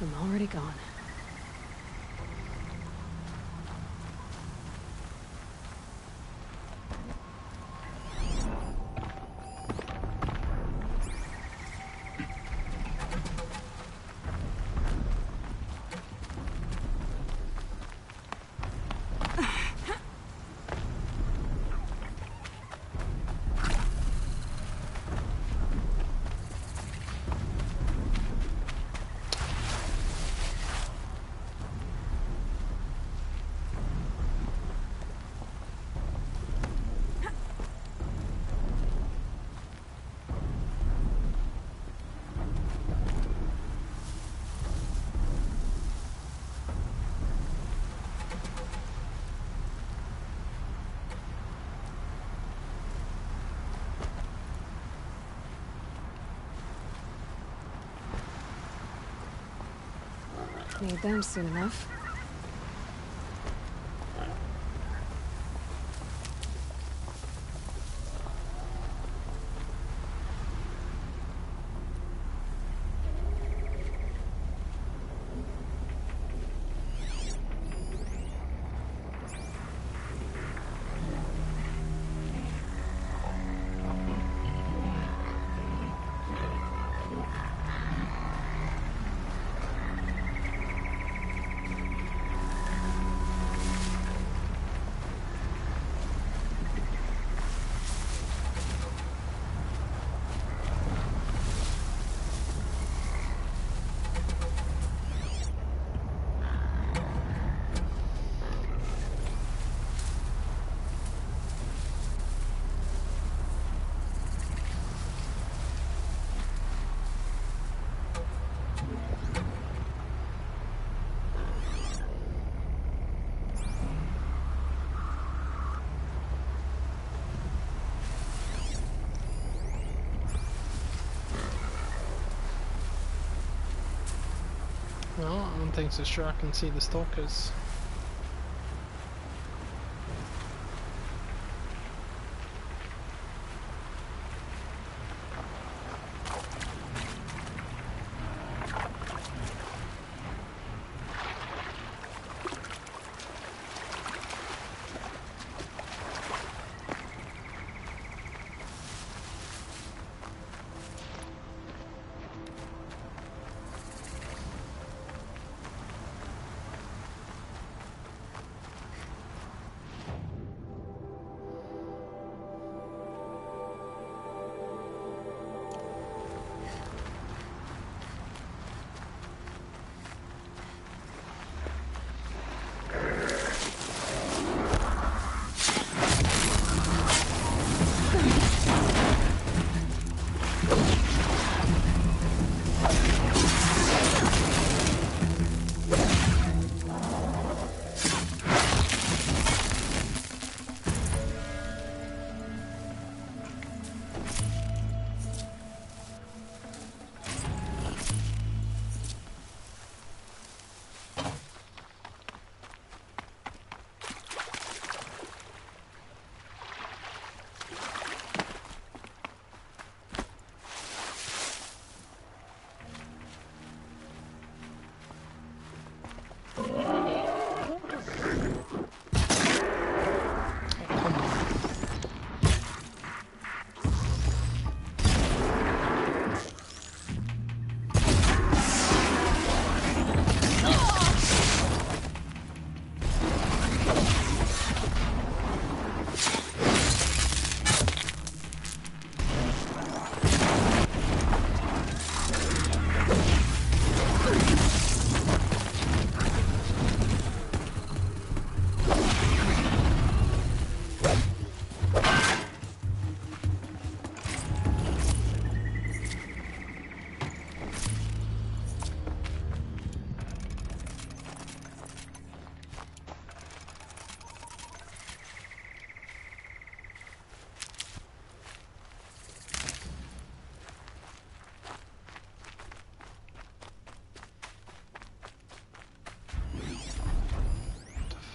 I'm already gone. Need them soon enough. Well, one thing's for sure, I can see the stalkers.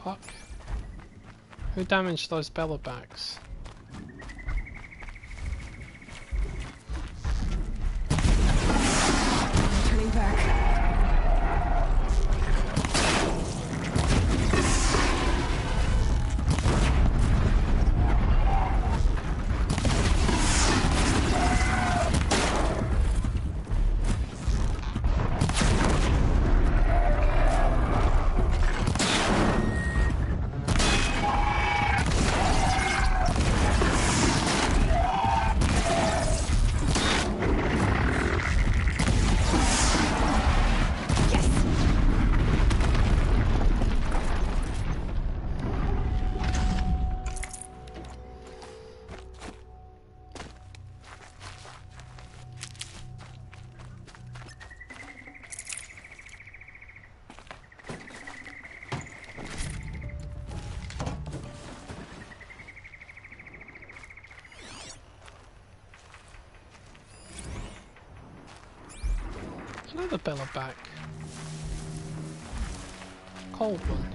Fuck. Who damaged those bella bags? Turning back. Another Bella back. Cold one.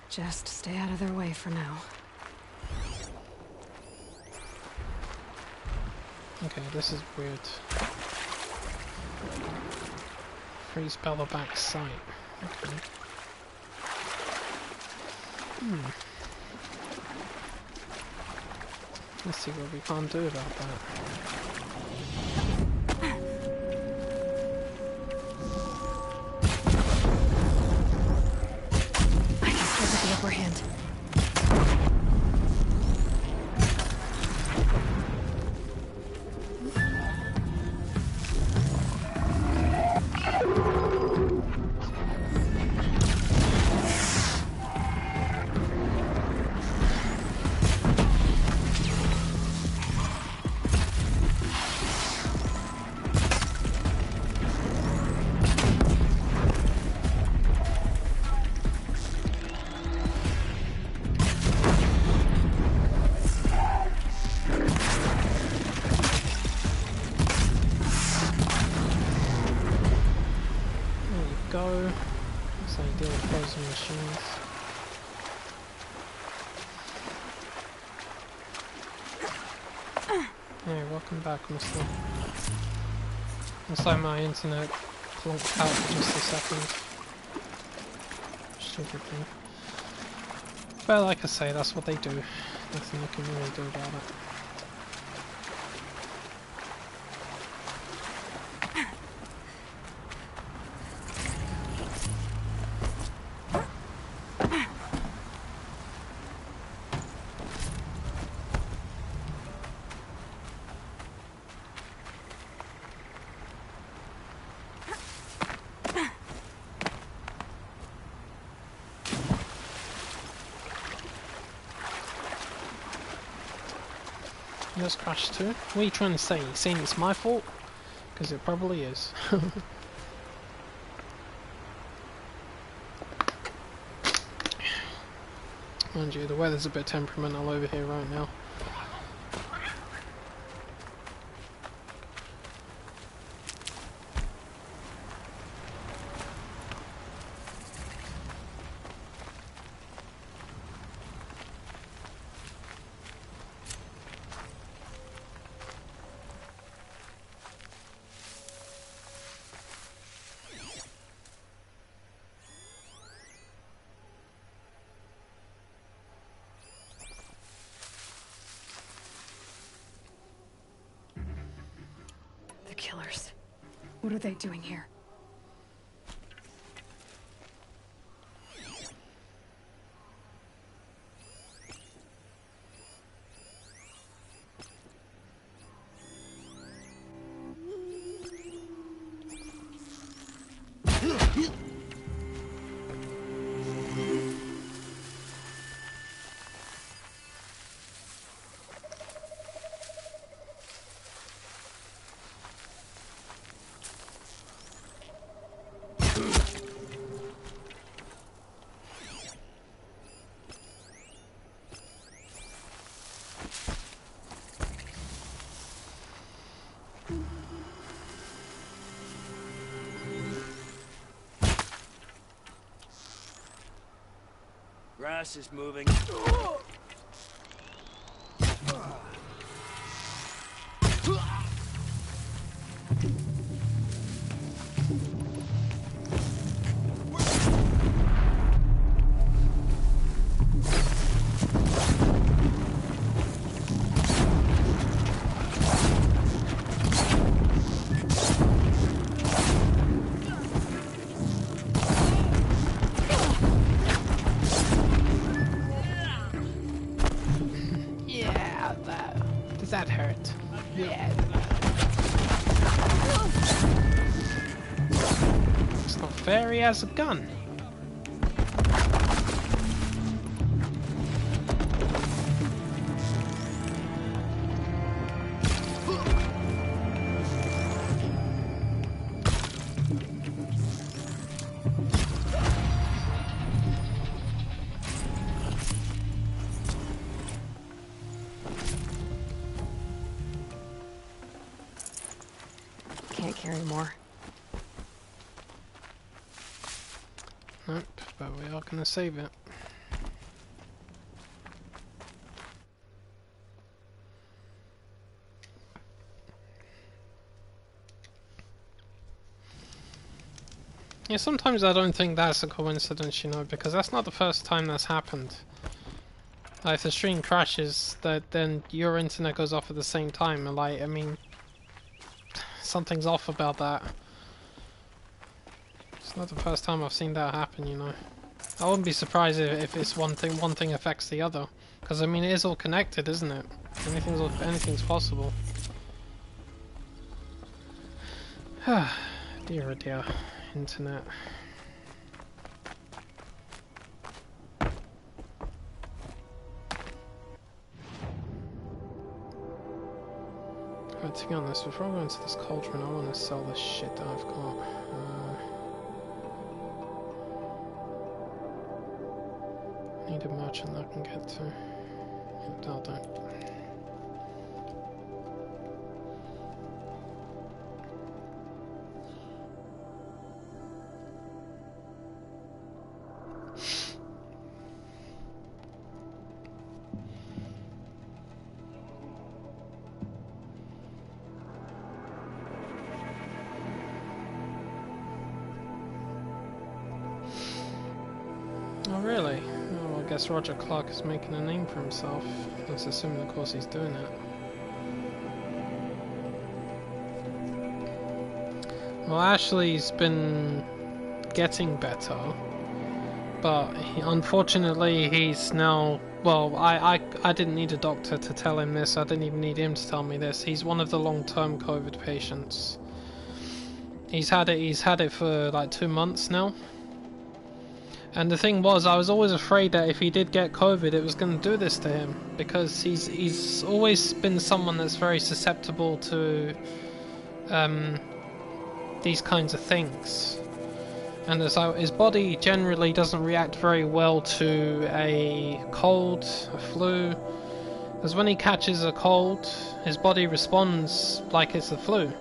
Just stay out of their way for now. Okay, this is weird. Freeze Bella back sight. Okay. Let's see what we can do about that. Upper hand. Go. That's how you deal with frozen machines. Hey, welcome back, mister. Looks like my internet clunked out for just a second. Stupid thing. But like I say, that's what they do. Nothing you can really do about it. Yours crashed too? What are you trying to say? You saying it's my fault? Because it probably is. Mind you, the weather's a bit temperamental over here right now. The killers. What are they doing here? Grass is moving. fair, he has a gun. Can't carry more. Nope, but we are going to save it. Yeah, sometimes I don't think that's a coincidence, you know, because that's not the first time that's happened. Like, if the stream crashes, then your internet goes off at the same time, and like, I mean, something's off about that. It's not the first time I've seen that happen, you know. I wouldn't be surprised if it's one thing affects the other, because I mean, it is all connected, isn't it? Anything's possible. Dear oh dear, internet. Right, to be honest, before I go into this cauldron, I want to sell this shit that I've got. Need a merchant that I can get to. Yep, that'll do. Oh really? Oh, I guess Roger Clark is making a name for himself. Let's assume, of course, he's doing it. Well, Ashley's been getting better, but unfortunately he's now... Well, I didn't need a doctor to tell him this. I didn't even need him to tell me this. He's one of the long-term COVID patients. He's had it for like 2 months now. And the thing was, I was always afraid that if he did get COVID, it was going to do this to him, because he's always been someone that's very susceptible to these kinds of things. And so his body generally doesn't react very well to a cold, a flu. Because when he catches a cold, his body responds like it's the flu.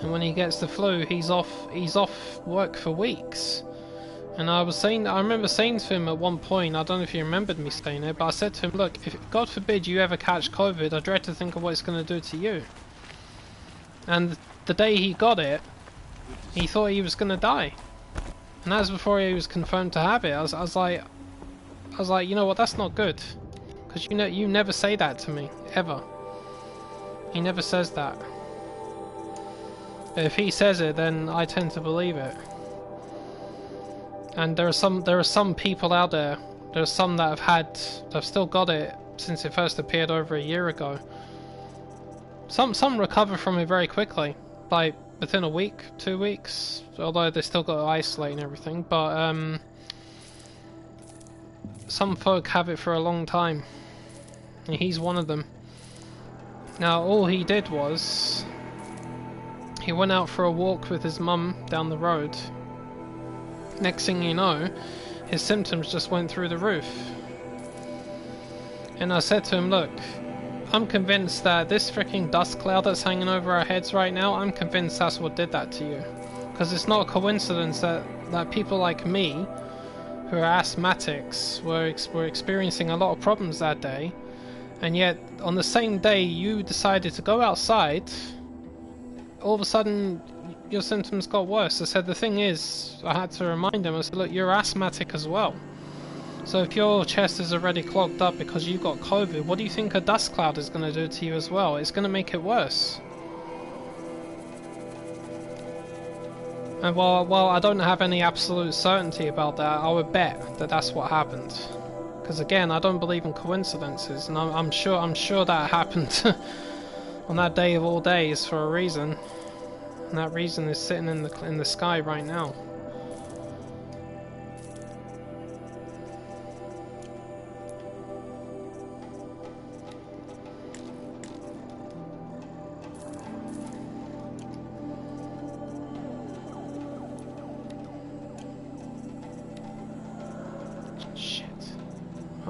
And when he gets the flu, he's off work for weeks. And I remember saying to him at one point, I don't know if you remembered me saying it, but I said to him, look, if God forbid you ever catch COVID, I dread to think of what it's going to do to you. And the day he got it, he thought he was going to die. And that was before he was confirmed to have it. I was like, you know what, that's not good. Because you never say that to me, ever. He never says that. But if he says it, then I tend to believe it. And there are some people out there. There are some that have still got it since it first appeared over a year ago. Some recover from it very quickly, like within a week, 2 weeks. Although they still got to isolate and everything. But some folk have it for a long time, and he's one of them. Now all he did was he went out for a walk with his mum down the road. Next thing you know, his symptoms just went through the roof. And I said to him, look, I'm convinced that this freaking dust cloud that's hanging over our heads right now, I'm convinced that's what did that to you. Because it's not a coincidence that people like me, who are asthmatics, were experiencing a lot of problems that day. And yet, on the same day you decided to go outside, all of a sudden your symptoms got worse. I said, the thing is, I had to remind him, I said, look, you're asthmatic as well. So if your chest is already clogged up because you got COVID, what do you think a dust cloud is going to do to you as well? It's going to make it worse. And while I don't have any absolute certainty about that, I would bet that that's what happened. Because again, I don't believe in coincidences, and I'm sure that happened on that day of all days for a reason. And that reason is sitting in the sky right now.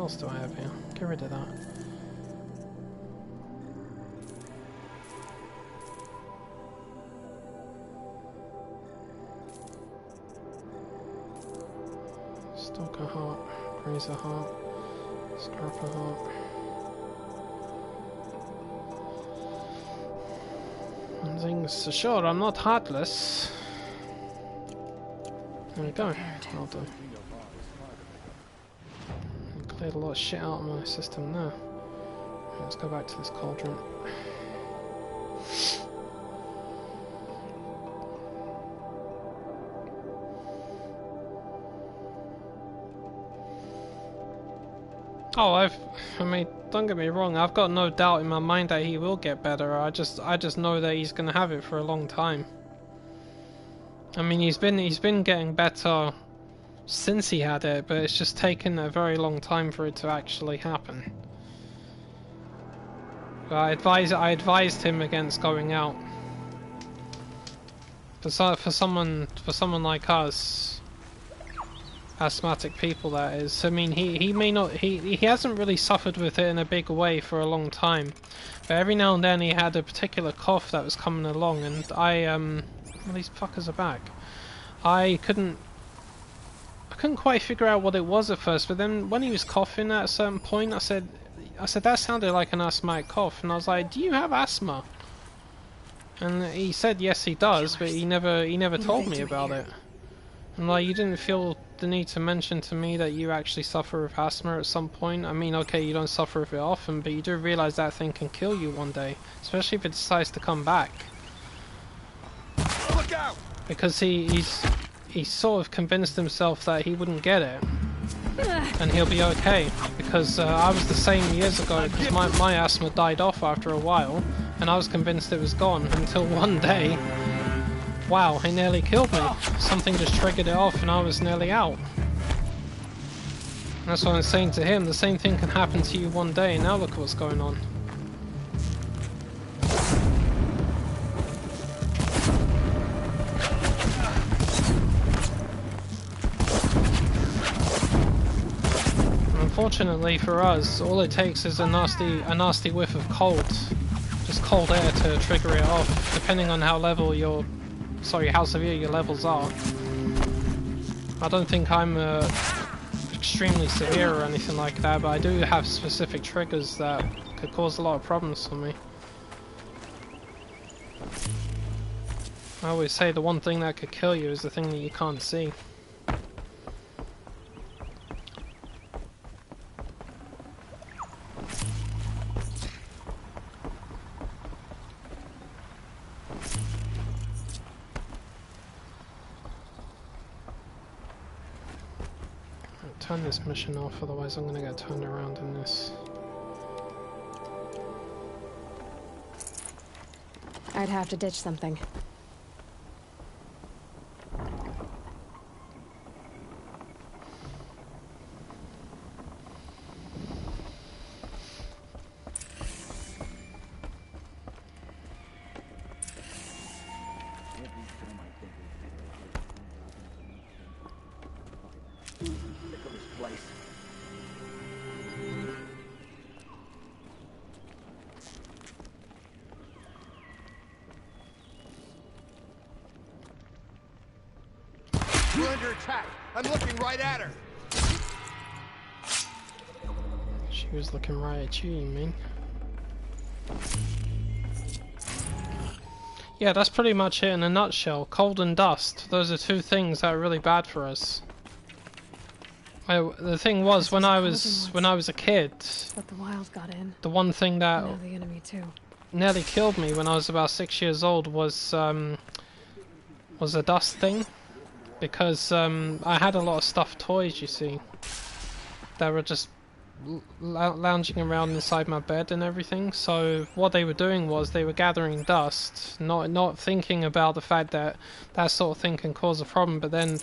else do I have here? Get rid of that. Stalker heart, razor heart, scrapper heart. One thing's sure, I'm not heartless. There we go. Well done. Cleared a lot of shit out of my system there. Let's go back to this cauldron. Oh, I mean, don't get me wrong, I've got no doubt in my mind that he will get better. I just know that he's gonna have it for a long time. I mean, he's been getting better since he had it, but it's just taken a very long time for it to actually happen. I advised him against going out. For someone like us, asthmatic people, that is. I mean, he may not, he hasn't really suffered with it in a big way for a long time, but every now and then he had a particular cough that was coming along, and well, these fuckers are back. I couldn't quite figure out what it was at first, but then when he was coughing at a certain point, I said that sounded like an asthmatic cough, and I was like, do you have asthma? And he said yes he does, but he never told me about it. And like, you didn't feel the need to mention to me that you actually suffer with asthma at some point. I mean, okay, you don't suffer with it often, but you do realize that thing can kill you one day, especially if it decides to come back. Look out! Because he's sort of convinced himself that he wouldn't get it, and he'll be okay. Because I was the same years ago, because my asthma died off after a while, and I was convinced it was gone, until one day, wow, it nearly killed me. Something just triggered it off and I was nearly out. That's what I'm saying to him, the same thing can happen to you one day, now look what's going on. Unfortunately for us, all it takes is a nasty whiff of cold. Just cold air to trigger it off, depending on how severe your levels are. I don't think I'm extremely severe or anything like that, but I do have specific triggers that could cause a lot of problems for me. I always say the one thing that could kill you is the thing that you can't see. Turn this mission off, otherwise I'm gonna get turned around in this. I'd have to ditch something. We're under attack. I'm looking right at her. She was looking right at you, you mean? Yeah, that's pretty much it in a nutshell. Cold and dust. Those are two things that are really bad for us. The thing was, when I was a kid, But the wild got in. the one thing that Now the enemy too. nearly killed me when I was about 6 years old was a dust thing. Because I had a lot of stuffed toys, you see, that were just lounging around inside my bed and everything. So what they were doing was they were gathering dust, not thinking about the fact that that sort of thing can cause a problem. But then,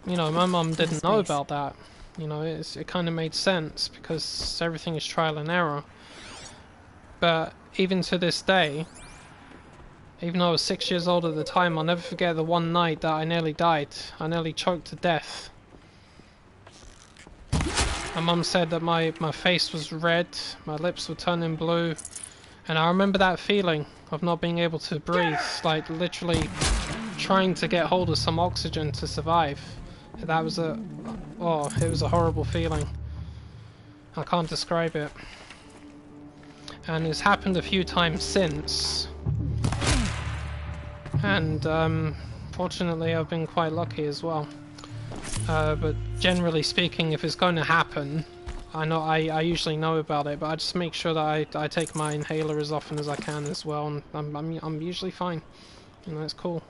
you know, my mum didn't know about that. You know, it kind of made sense because everything is trial and error. But even to this day, even though I was 6 years old at the time, I'll never forget the one night that I nearly died. I nearly choked to death. My mum said that my face was red, my lips were turning blue, and I remember that feeling of not being able to breathe, like literally trying to get hold of some oxygen to survive. That was it was a horrible feeling. I can't describe it. And it's happened a few times since. And fortunately I've been quite lucky as well. But generally speaking, if it's going to happen, I usually know about it, but I just make sure that I take my inhaler as often as I can as well, and I'm usually fine. You know, it's cool.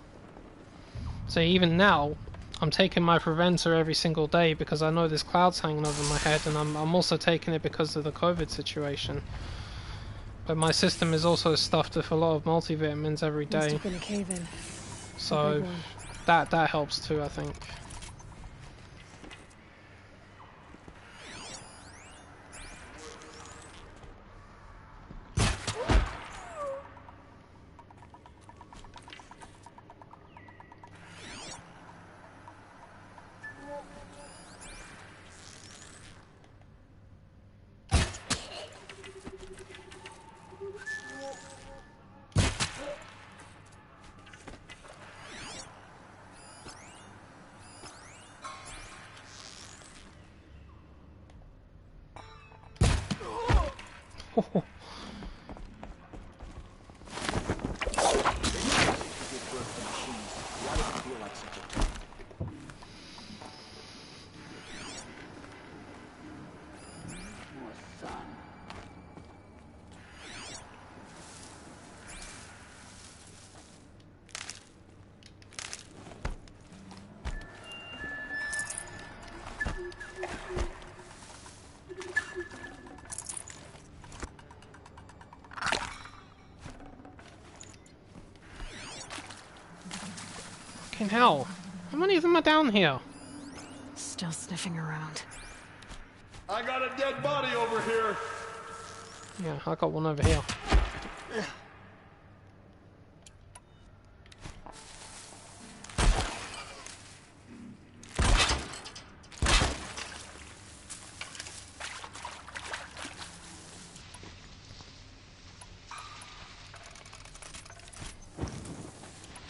So even now, I'm taking my preventer every single day because I know there's clouds hanging over my head, and I'm also taking it because of the COVID situation. But my system is also stuffed with a lot of multivitamins every Must day, have been a cave-in. so that helps too, I think. Fucking hell! How many of them are down here? Still sniffing around. I got a dead body over here. Yeah, I got one over here.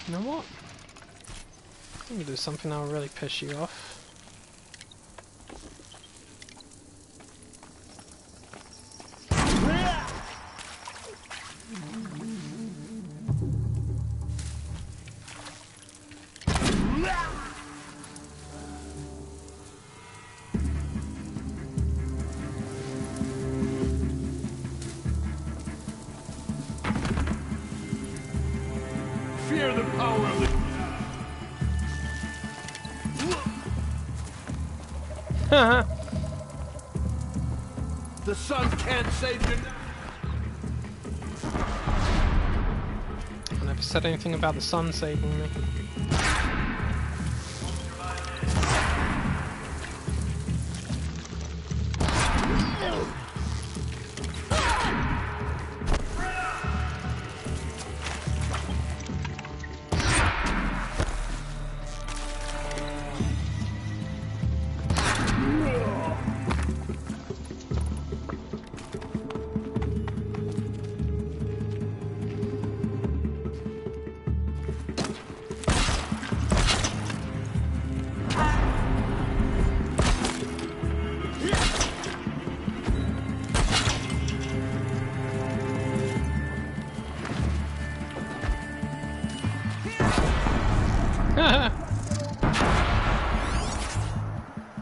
You know what? I'm gonna do something that'll really piss you off. Fear the power of the... The sun can't save you now. I never said anything about the sun saving me.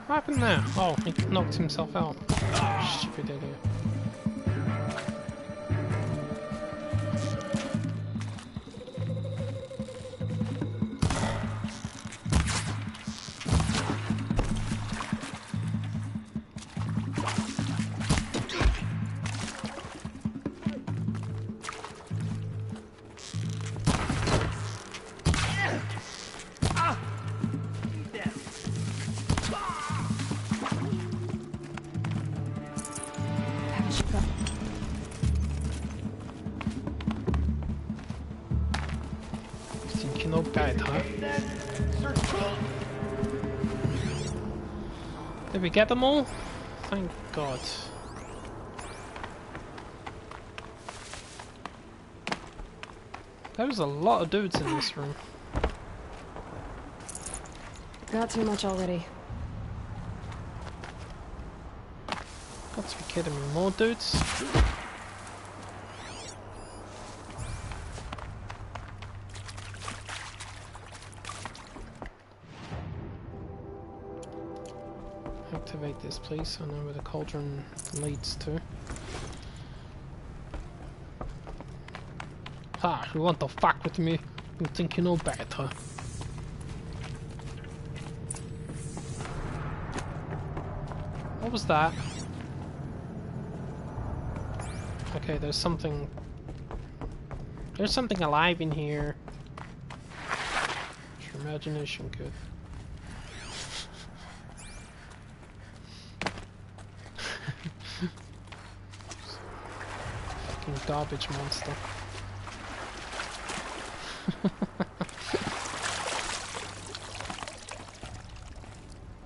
What happened there? Oh, he knocked himself out. Stupid idiot. Did we get them all? thank God. There was a lot of dudes in this room. Got too much already. Got to be kidding me, more dudes? Activate this, please, so I know where the cauldron leads to. Ha! You want to fuck with me? You think you know better? What was that? Okay, there's something... There's something alive in here. Is your imagination good? Fucking garbage monster.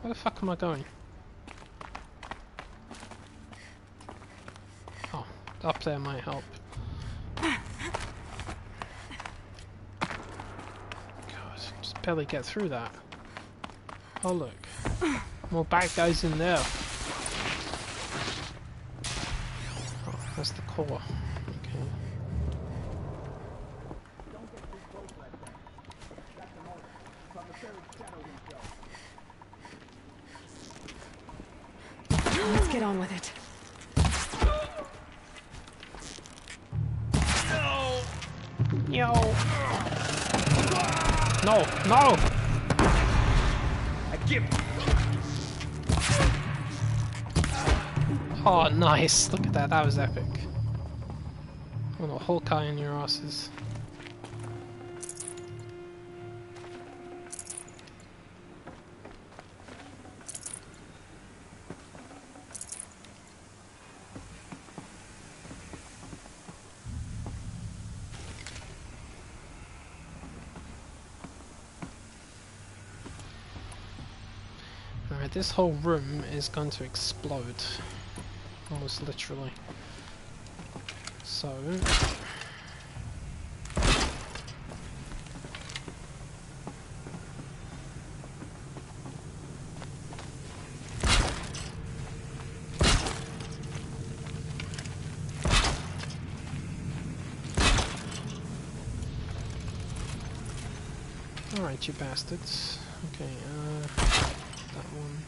Where the fuck am I going? Oh, up there might help. God, just barely get through that. Oh look, more bad guys in there. Oh, that's the core. Okay. Let's get on with it. Yo! No! No! I give it. Oh, nice! Look at that, that was epic. Oh no, Hawkeye in your asses. Alright, this whole room is going to explode. Almost literally. So... Alright, you bastards. Okay, that one.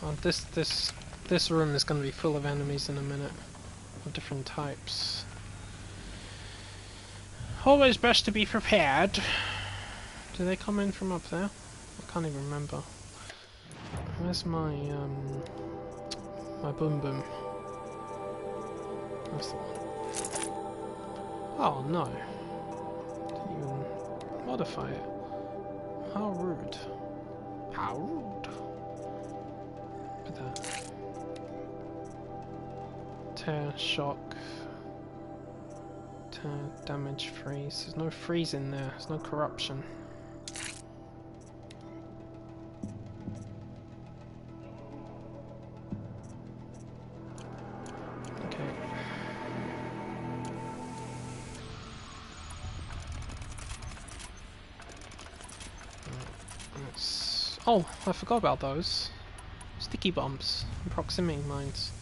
Oh, this room is going to be full of enemies in a minute, of different types. Always best to be prepared. Do they come in from up there? I can't even remember. Where's my my boom boom? That's the one. Oh no! Didn't even modify it. How rude! How rude! Look at that. Tear, shock, tear, damage, freeze. There's no freeze in there. There's no corruption. Okay. Let's... Oh, I forgot about those. Sticky bombs and proximity mines.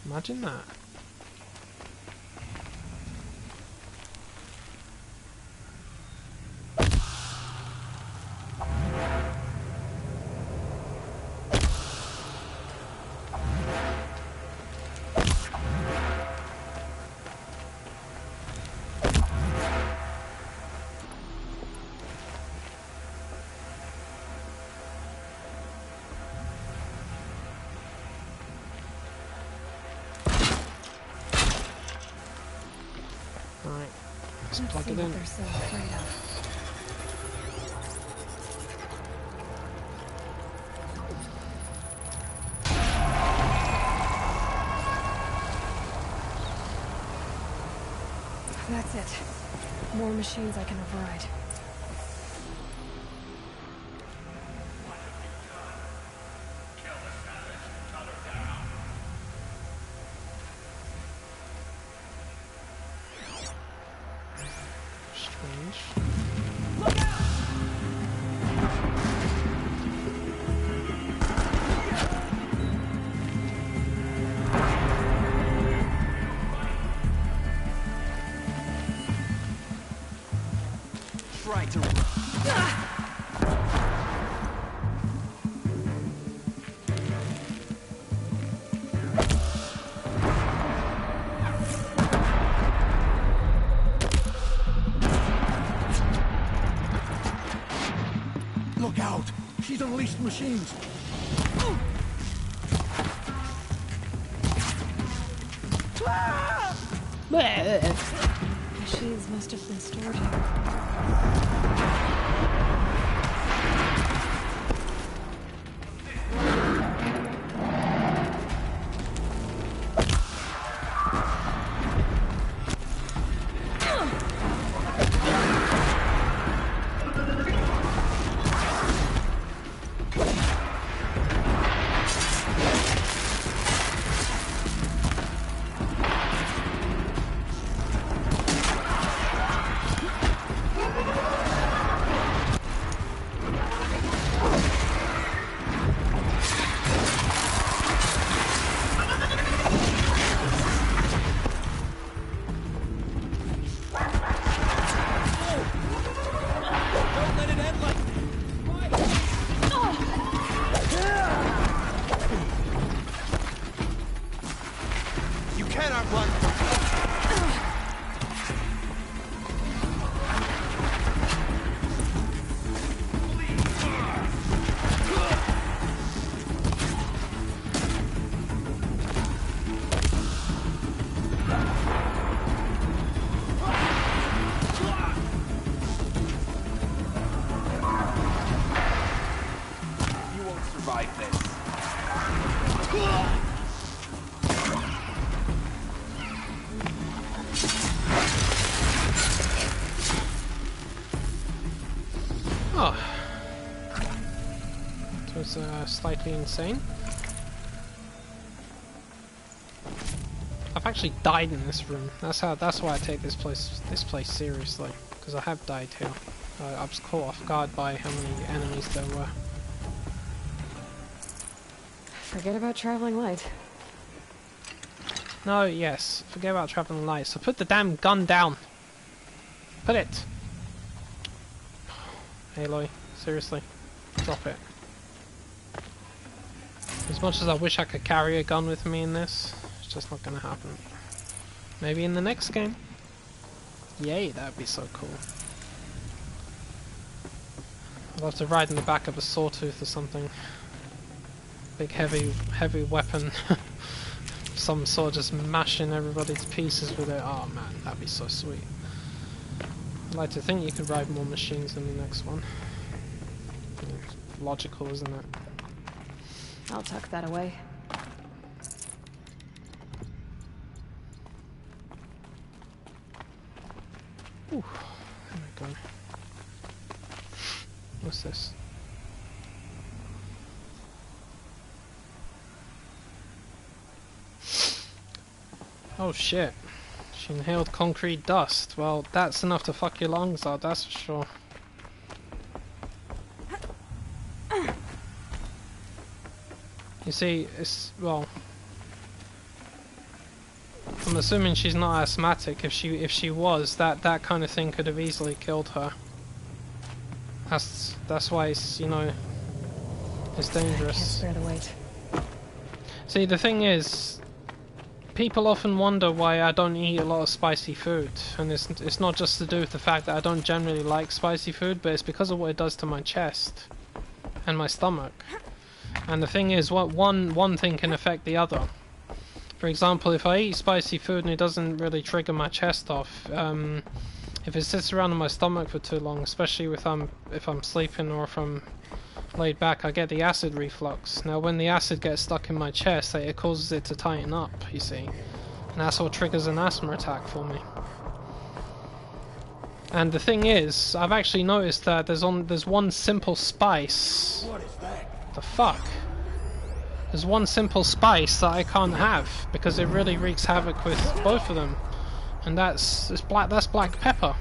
Imagine that. Alright, let's plug it in. They're so afraid of. That's it. More machines I can override. range. Try to. Look out! She's unleashed machines. Machines must have been stored here. Oh. It was slightly insane. I've actually died in this room. That's why I take this place seriously, because I have died here. I was caught off guard by how many enemies there were. Forget about traveling light. No, yes, forget about traveling light. So put the damn gun down. Put it. Aloy, seriously, drop it. As much as I wish I could carry a gun with me in this, it's just not gonna happen. Maybe in the next game. Yay, that'd be so cool. I'd love to ride in the back of a sawtooth or something. Big heavy weapon. Some sort, just mashing everybody to pieces with it. Oh man, that'd be so sweet. I'd like to think you could ride more machines in the next one. Logical, isn't it? I'll tuck that away. Ooh, there we go. What's this? Oh shit. She inhaled concrete dust. Well, that's enough to fuck your lungs out, that's for sure. You see, it's, well, I'm assuming she's not asthmatic. If she was, that kind of thing could have easily killed her. That's why it's, you know, it's dangerous. Can't spare the weight. See, the thing is, people often wonder why I don't eat a lot of spicy food, and it's not just to do with the fact that I don't generally like spicy food, but it's because of what it does to my chest and my stomach. And the thing is, one thing can affect the other. For example, if I eat spicy food and it doesn't really trigger my chest off, if it sits around in my stomach for too long, especially if I'm sleeping or if I'm laid back, I get the acid reflux. Now when the acid gets stuck in my chest, it causes it to tighten up, you see. And that's what triggers an asthma attack for me. And the thing is, I've actually noticed that there's one simple spice. What is that? The fuck? There's one simple spice that I can't have because it really wreaks havoc with both of them. And that's black pepper.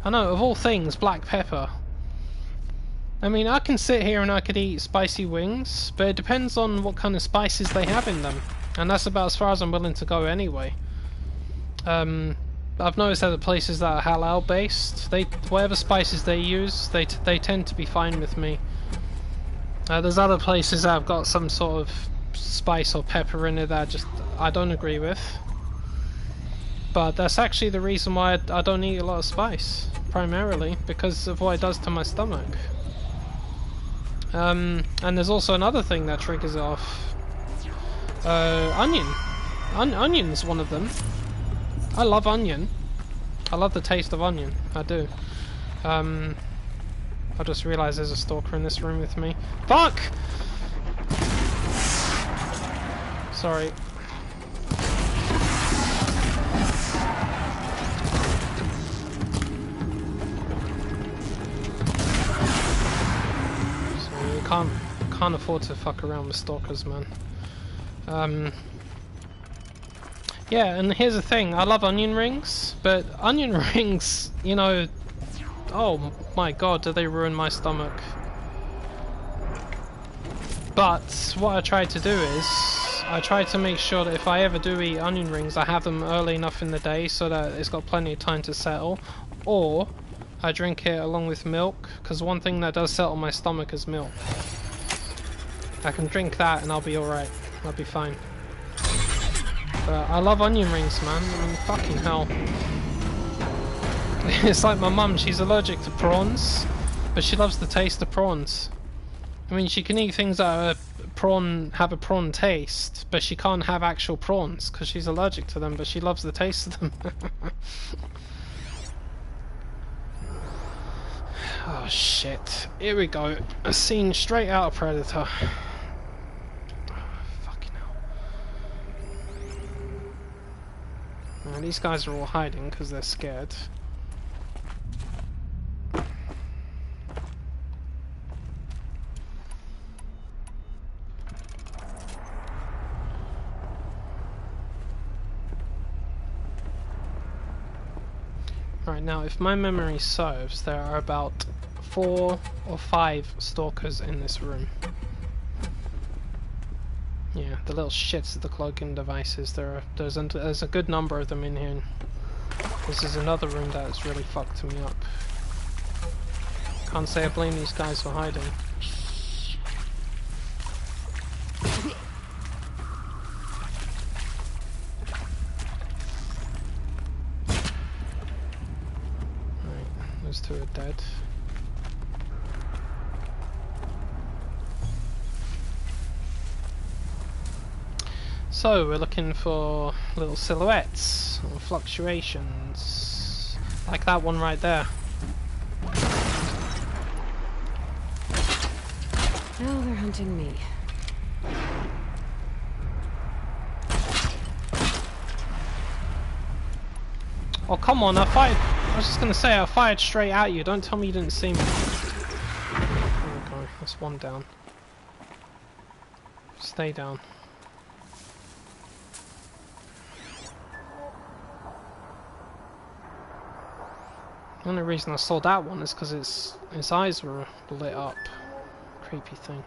I know, of all things, black pepper. I mean, I can sit here and I could eat spicy wings, but it depends on what kind of spices they have in them. And that's about as far as I'm willing to go anyway. I've noticed that the places that are halal based, whatever spices they use, they tend to be fine with me. There's other places that have got some sort of spice or pepper in it that I don't agree with. But that's actually the reason why I don't eat a lot of spice, primarily, because of what it does to my stomach. And there's also another thing that triggers it off. Onion. Onion's one of them. I love onion. I love the taste of onion. I do. I just realised there's a stalker in this room with me. Fuck! Sorry. So you can't afford to fuck around with stalkers, man. Yeah, and here's the thing, I love onion rings, but onion rings, you know, oh my god, do they ruin my stomach. But what I try to do is, I try to make sure that if I ever do eat onion rings, I have them early enough in the day so that it's got plenty of time to settle, or I drink it along with milk, because one thing that does settle my stomach is milk. I can drink that and I'll be alright, I'll be fine. I love onion rings, man. I mean, fucking hell. It's like my mum, she's allergic to prawns, but she loves the taste of prawns. I mean, she can eat things that are have a prawn taste, but she can't have actual prawns because she's allergic to them, but she loves the taste of them. Oh shit. Here we go. A scene straight out of Predator. These guys are all hiding because they're scared. Right, now if my memory serves, there are about 4 or 5 stalkers in this room. Yeah, the little shits of the cloaking devices. There's a good number of them in here. This is another room that has really fucked me up. Can't say I blame these guys for hiding. Right, those 2 are dead. So we're looking for little silhouettes or fluctuations, like that one right there. Now they're hunting me. Oh come on, I was just gonna say I fired straight at you, don't tell me you didn't see me. There we go, that's 1 down. Stay down. The only reason I saw that one is because its eyes were lit up. Creepy thing.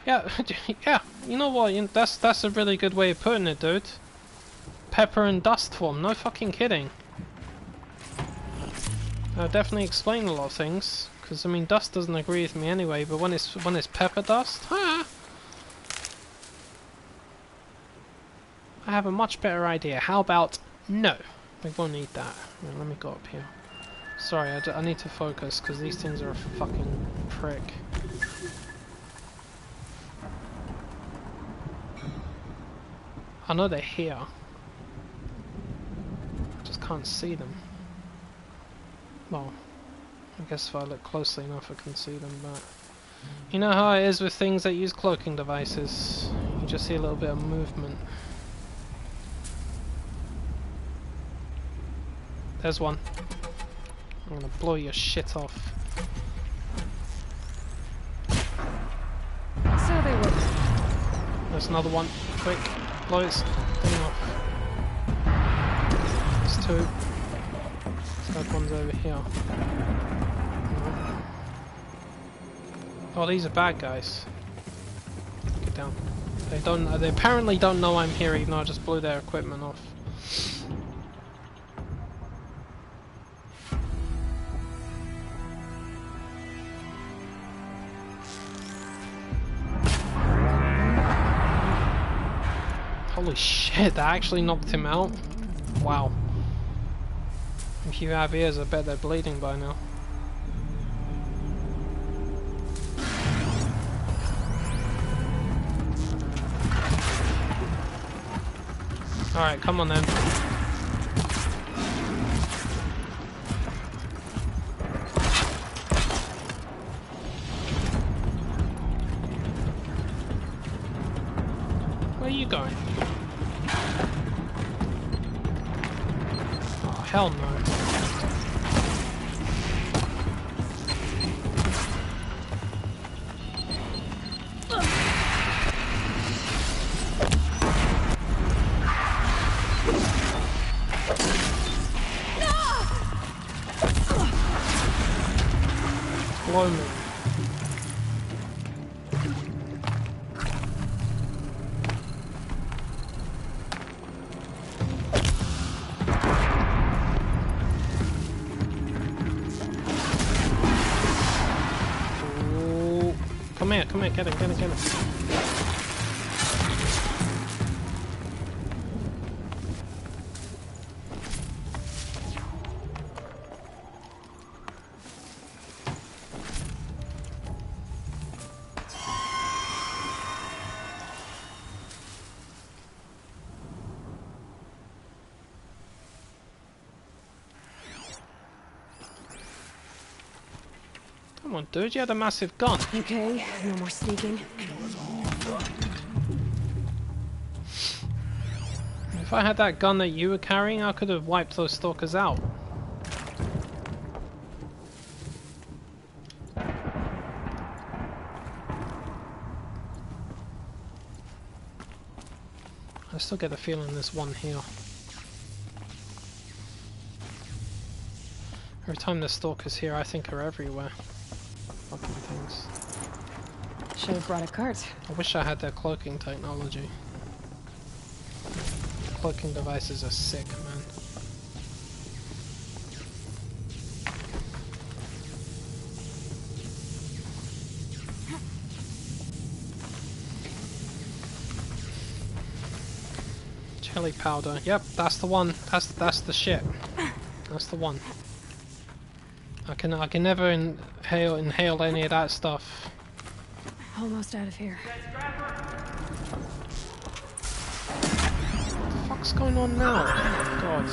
Yeah, yeah. You know what? That's a really good way of putting it, dude. Pepper and dust form. No fucking kidding. Definitely explain a lot of things. Because I mean, dust doesn't agree with me anyway. But when it's pepper dust, I have a much better idea. How about no? We won't need that. Right, let me go up here. Sorry, I need to focus because these things are a fucking prick. I know they're here. Just can't see them. Well, I guess if I look closely enough I can see them, but you know how it is with things that use cloaking devices. You just see a little bit of movement. There's one. I'm gonna blow your shit off. There's another one. Quick, blow its thing off. There's two. Third one's over here. Oh, these are bad guys. Get down. They apparently don't know I'm here, even though I just blew their equipment off. Holy shit, that actually knocked him out? Wow. If you have ears, I bet they're bleeding by now. Alright, come on then. Where are you going? Oh, hell no. Blow me. Ooh. Come here, get him. Come on, dude, you had a massive gun. Okay, no more sneaking. If I had that gun that you were carrying, I could have wiped those stalkers out. I still get the feeling there's one here. Every time the stalkers here, I think are everywhere. Fucking things. Should have brought a cart. I wish I had their cloaking technology. Cloaking devices are sick, man. Chili powder. Yep, that's the one. That's the shit. That's the one. I can never inhale any of that stuff. Almost out of here. What the fuck's going on now? Oh, God.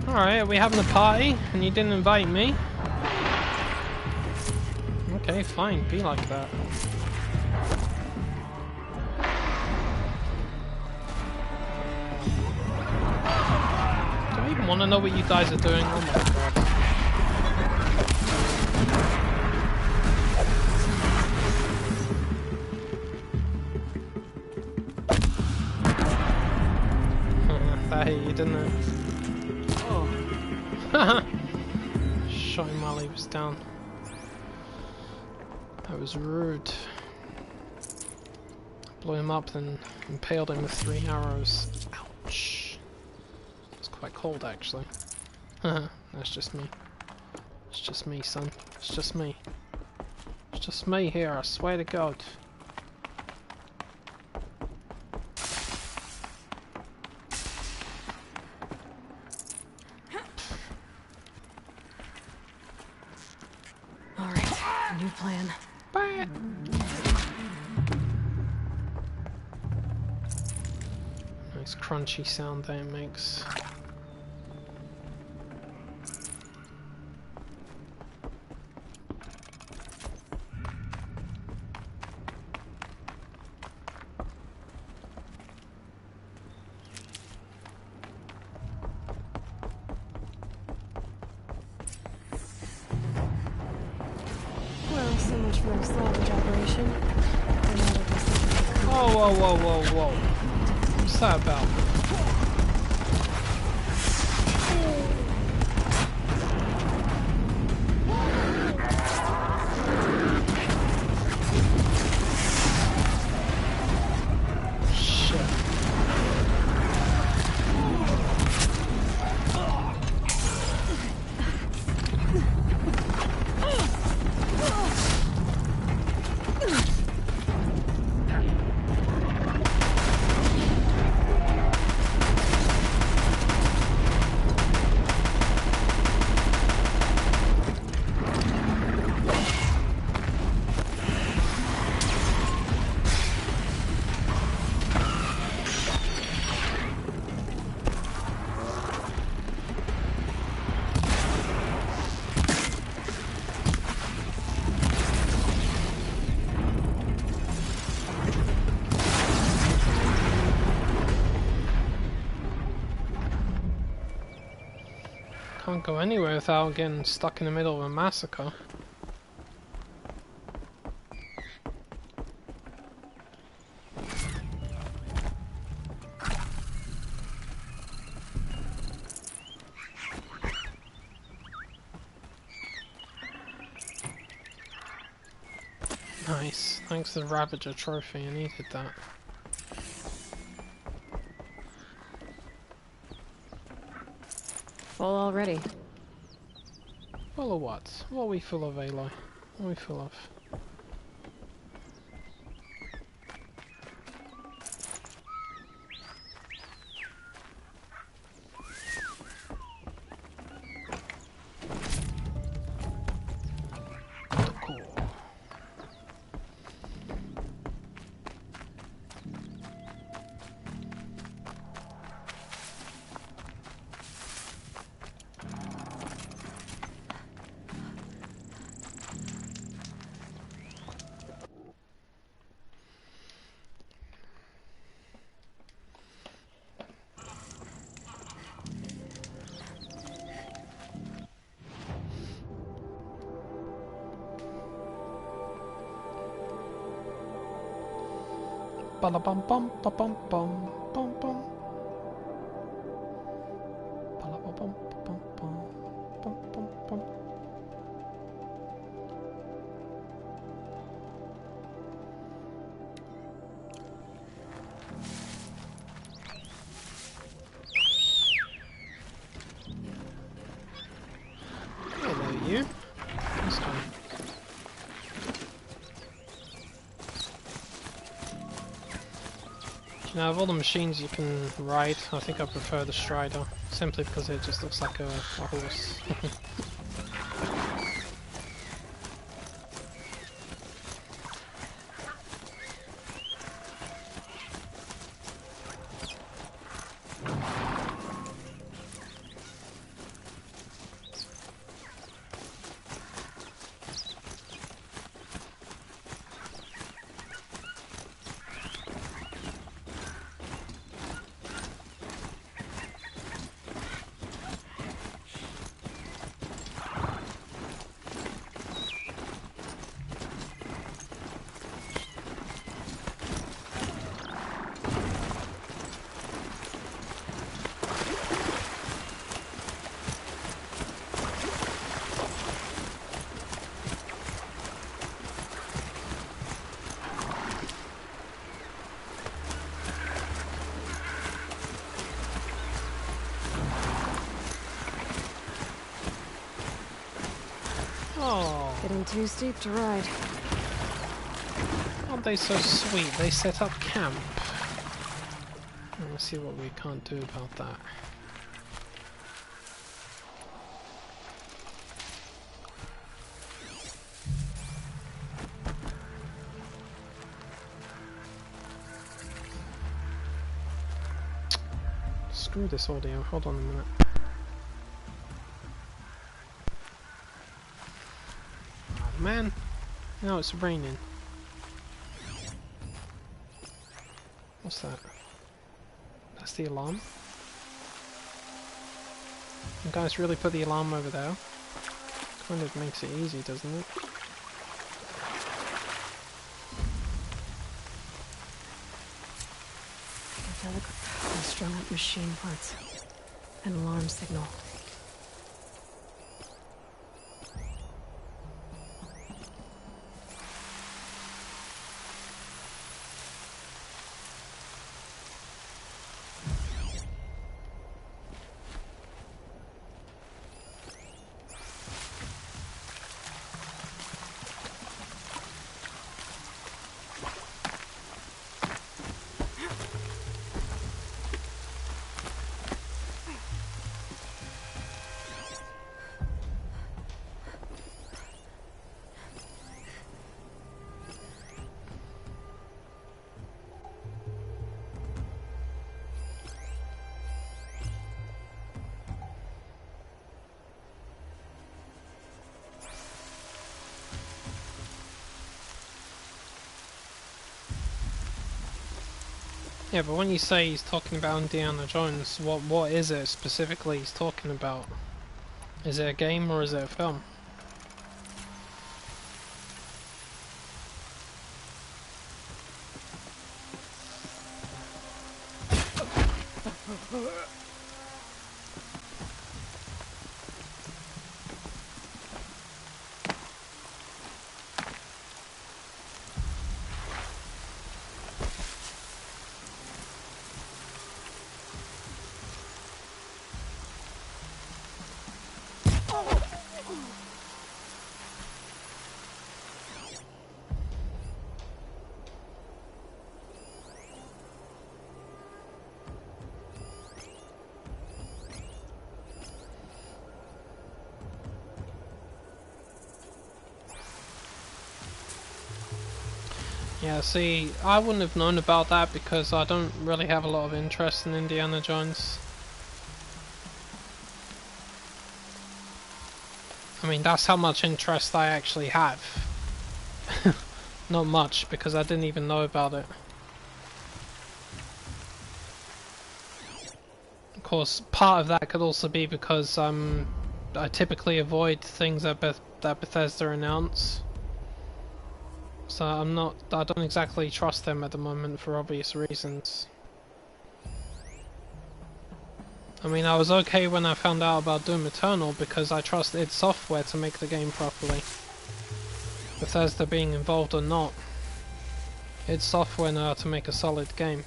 Alright, are we having a party and you didn't invite me? Okay, fine, be like that. Do I even want to know what you guys are doing? Oh my god. That hit you, didn't it? Shot him while he was down. That was rude. Blew him up, then impaled him with 3 arrows. Ouch. It's quite cold, actually. That's just me. It's just me, son. It's just me. It's just me here, I swear to God. New plan. Nice crunchy sound that it makes. Well, so much for a salvage operation. Whoa, whoa, whoa, whoa, whoa. What's that about? Shit. Can't go anywhere without getting stuck in the middle of a massacre. Nice. Thanks to the Ravager trophy, I needed that. Full already. Full of what? What are we full of, Aloy? What are we full of? Bum bum bum bum bum bum bum. Bum bum bum bum bum bum. Hello, you. This time. Now, of all the machines you can ride, I think I prefer the Strider, simply because it just looks like a horse. Oh, Getting too steep to ride. aren't they so sweet? They set up camp. Let's see what we can't do about that. screw this audio, hold on a minute. Oh man, now it's raining. What's that? That's the alarm. You guys really put the alarm over there? Kind of makes it easy, doesn't it? Strung up machine parts. An alarm signal. Yeah, but when you say he's talking about Indiana Jones, what is it specifically he's talking about? Is it a game or is it a film? Yeah, see, I wouldn't have known about that because I don't really have a lot of interest in Indiana Jones. I mean, that's how much interest I actually have. Not much, because I didn't even know about it. Of course, part of that could also be because I typically avoid things that Bethesda announce. So I don't exactly trust them at the moment for obvious reasons. I mean, I was okay when I found out about Doom Eternal because I trust id Software to make the game properly. Bethesda being involved or not, id Software know how to make a solid game.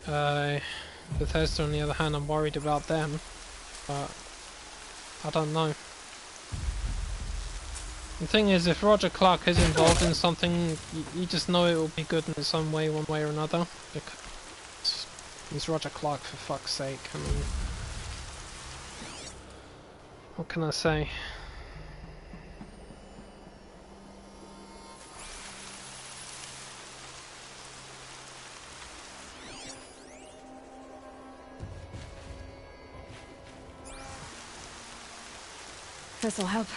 Bethesda on the other hand, I'm worried about them, but I don't know. The thing is, if Roger Clark is involved in something, you just know it will be good in its own way, one way or another. Because he's Roger Clark, for fuck's sake. I mean, what can I say? This'll help.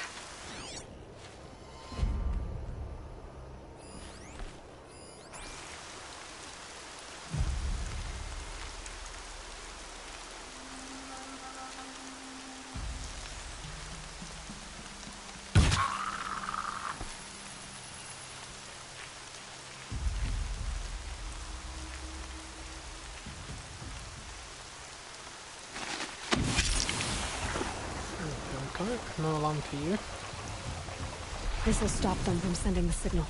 Okay, no alarm for you. This'll stop them from sending the signal.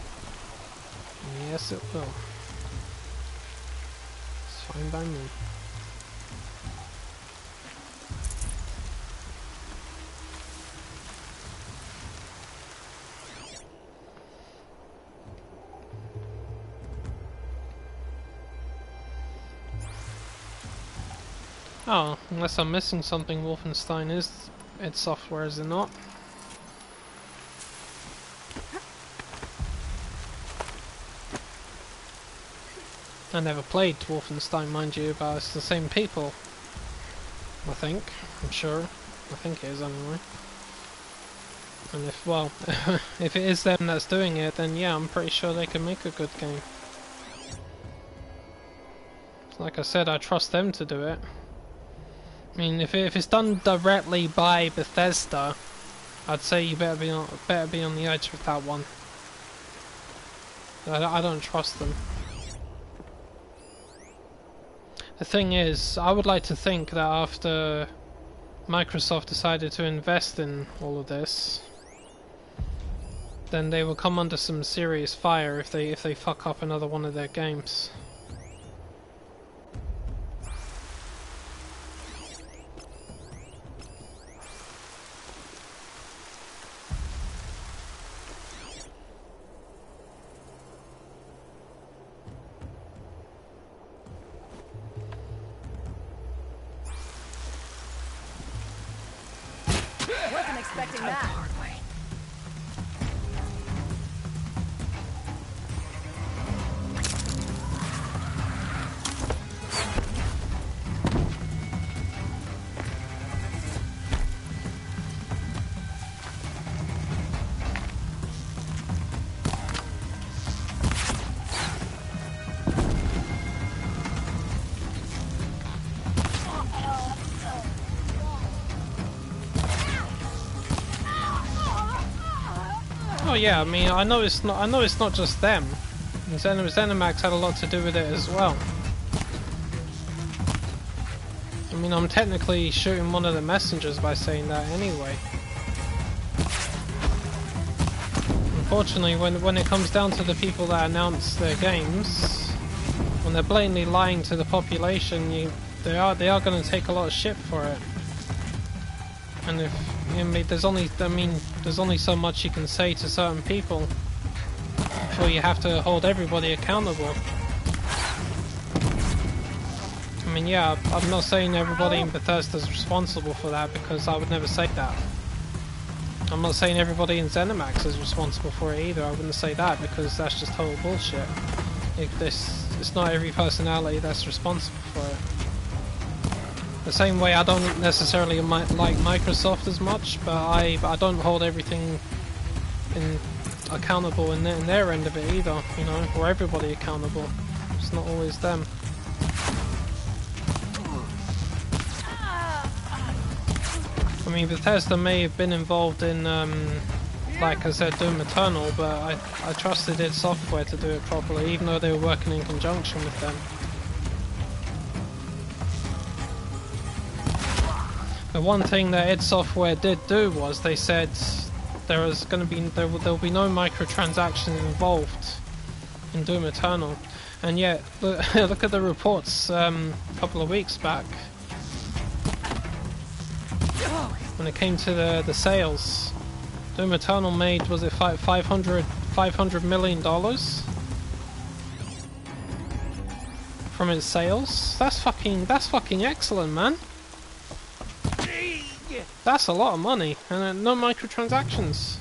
Yes, it will. It's fine by me. Oh, unless I'm missing something, Wolfenstein is id Software, is it not? I never played Wolfenstein, mind you, but it's the same people. I think. I'm sure. I think it is anyway. And if, well, if it is them that's doing it, then yeah, I'm pretty sure they can make a good game. Like I said, I trust them to do it. I mean, if it's done directly by Bethesda, I'd say you better be on the edge with that one. I don't trust them. The thing is, I would like to think that after Microsoft decided to invest in all of this, then they will come under some serious fire if they fuck up another one of their games. Wasn't expecting that. Oh yeah, I mean, I know it's not just them. ZeniMax had a lot to do with it as well. I mean, I'm technically shooting one of the messengers by saying that anyway. Unfortunately, when it comes down to the people that announce their games, when they're blatantly lying to the population, they are going to take a lot of shit for it. And if there's only so much you can say to certain people before you have to hold everybody accountable. I mean, yeah, I'm not saying everybody in Bethesda is responsible for that, because I would never say that. I'm not saying everybody in ZeniMax is responsible for it either. I wouldn't say that, because that's just total bullshit. It's not every personality that's responsible for it. The same way I don't necessarily like Microsoft as much, but I don't hold everything accountable in their end of it either, you know, or everybody accountable. It's not always them. I mean, Bethesda may have been involved in, like I said, Doom Eternal, but I trusted id Software to do it properly, even though they were working in conjunction with them. The one thing that id Software did do was they said there will be no microtransactions involved in Doom Eternal, and yet look at the reports a couple of weeks back when it came to the sales. Doom Eternal made, was it $500 million from its sales? That's fucking excellent, man. That's a lot of money, and no microtransactions.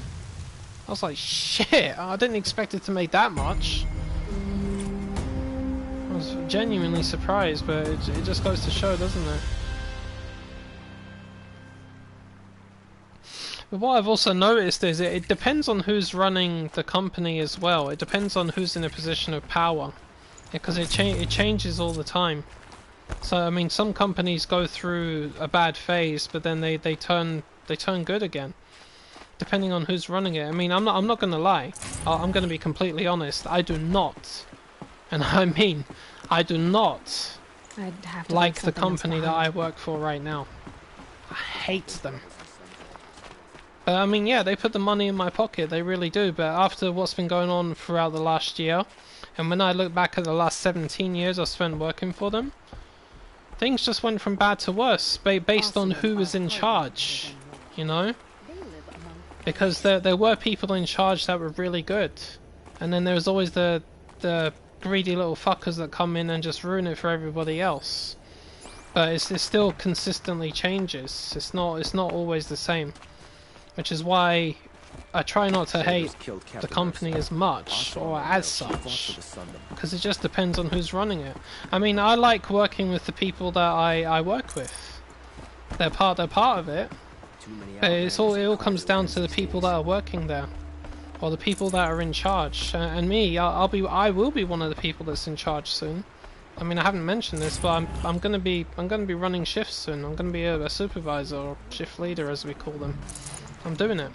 I was like, shit, I didn't expect it to make that much. I was genuinely surprised, but it just goes to show, doesn't it? But what I've also noticed is it depends on who's running the company as well. It depends on who's in a position of power, because it changes all the time. So I mean, some companies go through a bad phase, but then they turn good again, depending on who's running it. I mean, I'm not gonna lie. I'm gonna be completely honest. I do not, and I mean, I do not like the company that I work for right now. I hate them. I mean, yeah, they put the money in my pocket. They really do. But after what's been going on throughout the last year, and when I look back at the last 17 years I spent working for them, things just went from bad to worse, based on who was in charge, you know? Because there were people in charge that were really good, and then there was always the greedy little fuckers that come in and just ruin it for everybody else. But it still consistently changes. It's not always the same, which is why I try not to hate the company as much or as such, because it just depends on who's running it. I mean, I like working with the people that I work with. They're part of it. But it all comes down to the people that are working there, or the people that are in charge. And me, I will be one of the people that's in charge soon. I mean, I haven't mentioned this, but I'm gonna be running shifts soon. I'm gonna be a supervisor or shift leader, as we call them. I'm doing it.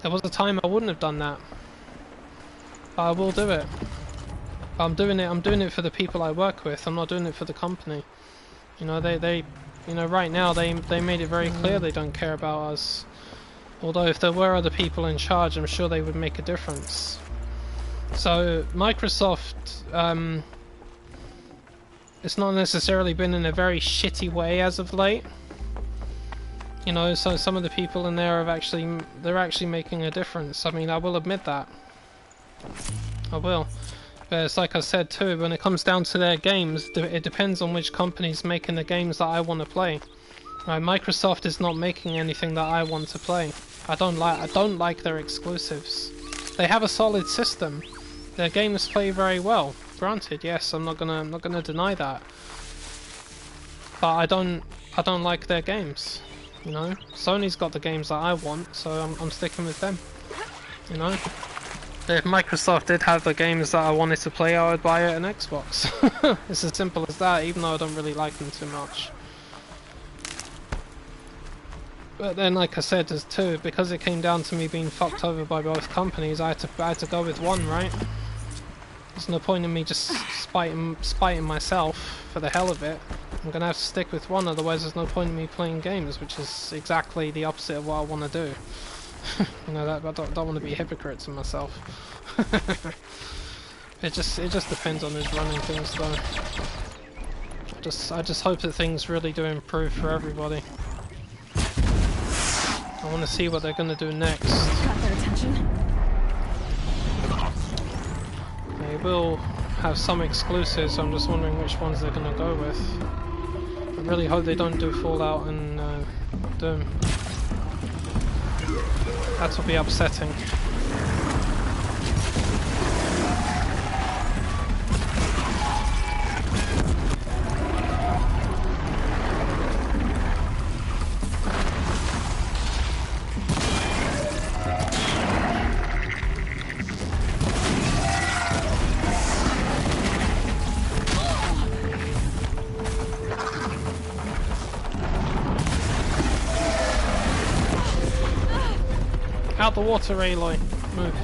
There was a time I wouldn't have done that, but I will do it. I'm doing it for the people I work with. I'm not doing it for the company. You know, you know, right now they made it very clear they don't care about us. Although if there were other people in charge, I'm sure they would make a difference. So Microsoft, it's not necessarily been in a very shitty way as of late. You know, so some of the people in there they're actually making a difference. I mean, I will admit that. I will. But it's like I said too, when it comes down to their games, it depends on which company's making the games that I want to play. Right, Microsoft is not making anything that I want to play. I don't like their exclusives. They have a solid system. Their games play very well. Granted, yes, I'm not gonna deny that. But I don't like their games. You know, Sony's got the games that I want, so I'm sticking with them. You know, if Microsoft did have the games that I wanted to play, I would buy it an Xbox. It's as simple as that, even though I don't really like them too much. But then, like I said, there's two, because it came down to me being fucked over by both companies, I had to go with one, right? There's no point in me just spiting myself for the hell of it. I'm gonna have to stick with one, otherwise there's no point in me playing games, which is exactly the opposite of what I want to do. You know, I don't want to be a hypocrite to myself. It just depends on who's running things, though. I just hope that things really do improve for everybody. I want to see what they're gonna do next. Got their attention. They will have some exclusives, so I'm just wondering which ones they're going to go with. I really hope they don't do Fallout and Doom. That will be upsetting. Out the water, Aloy. Move.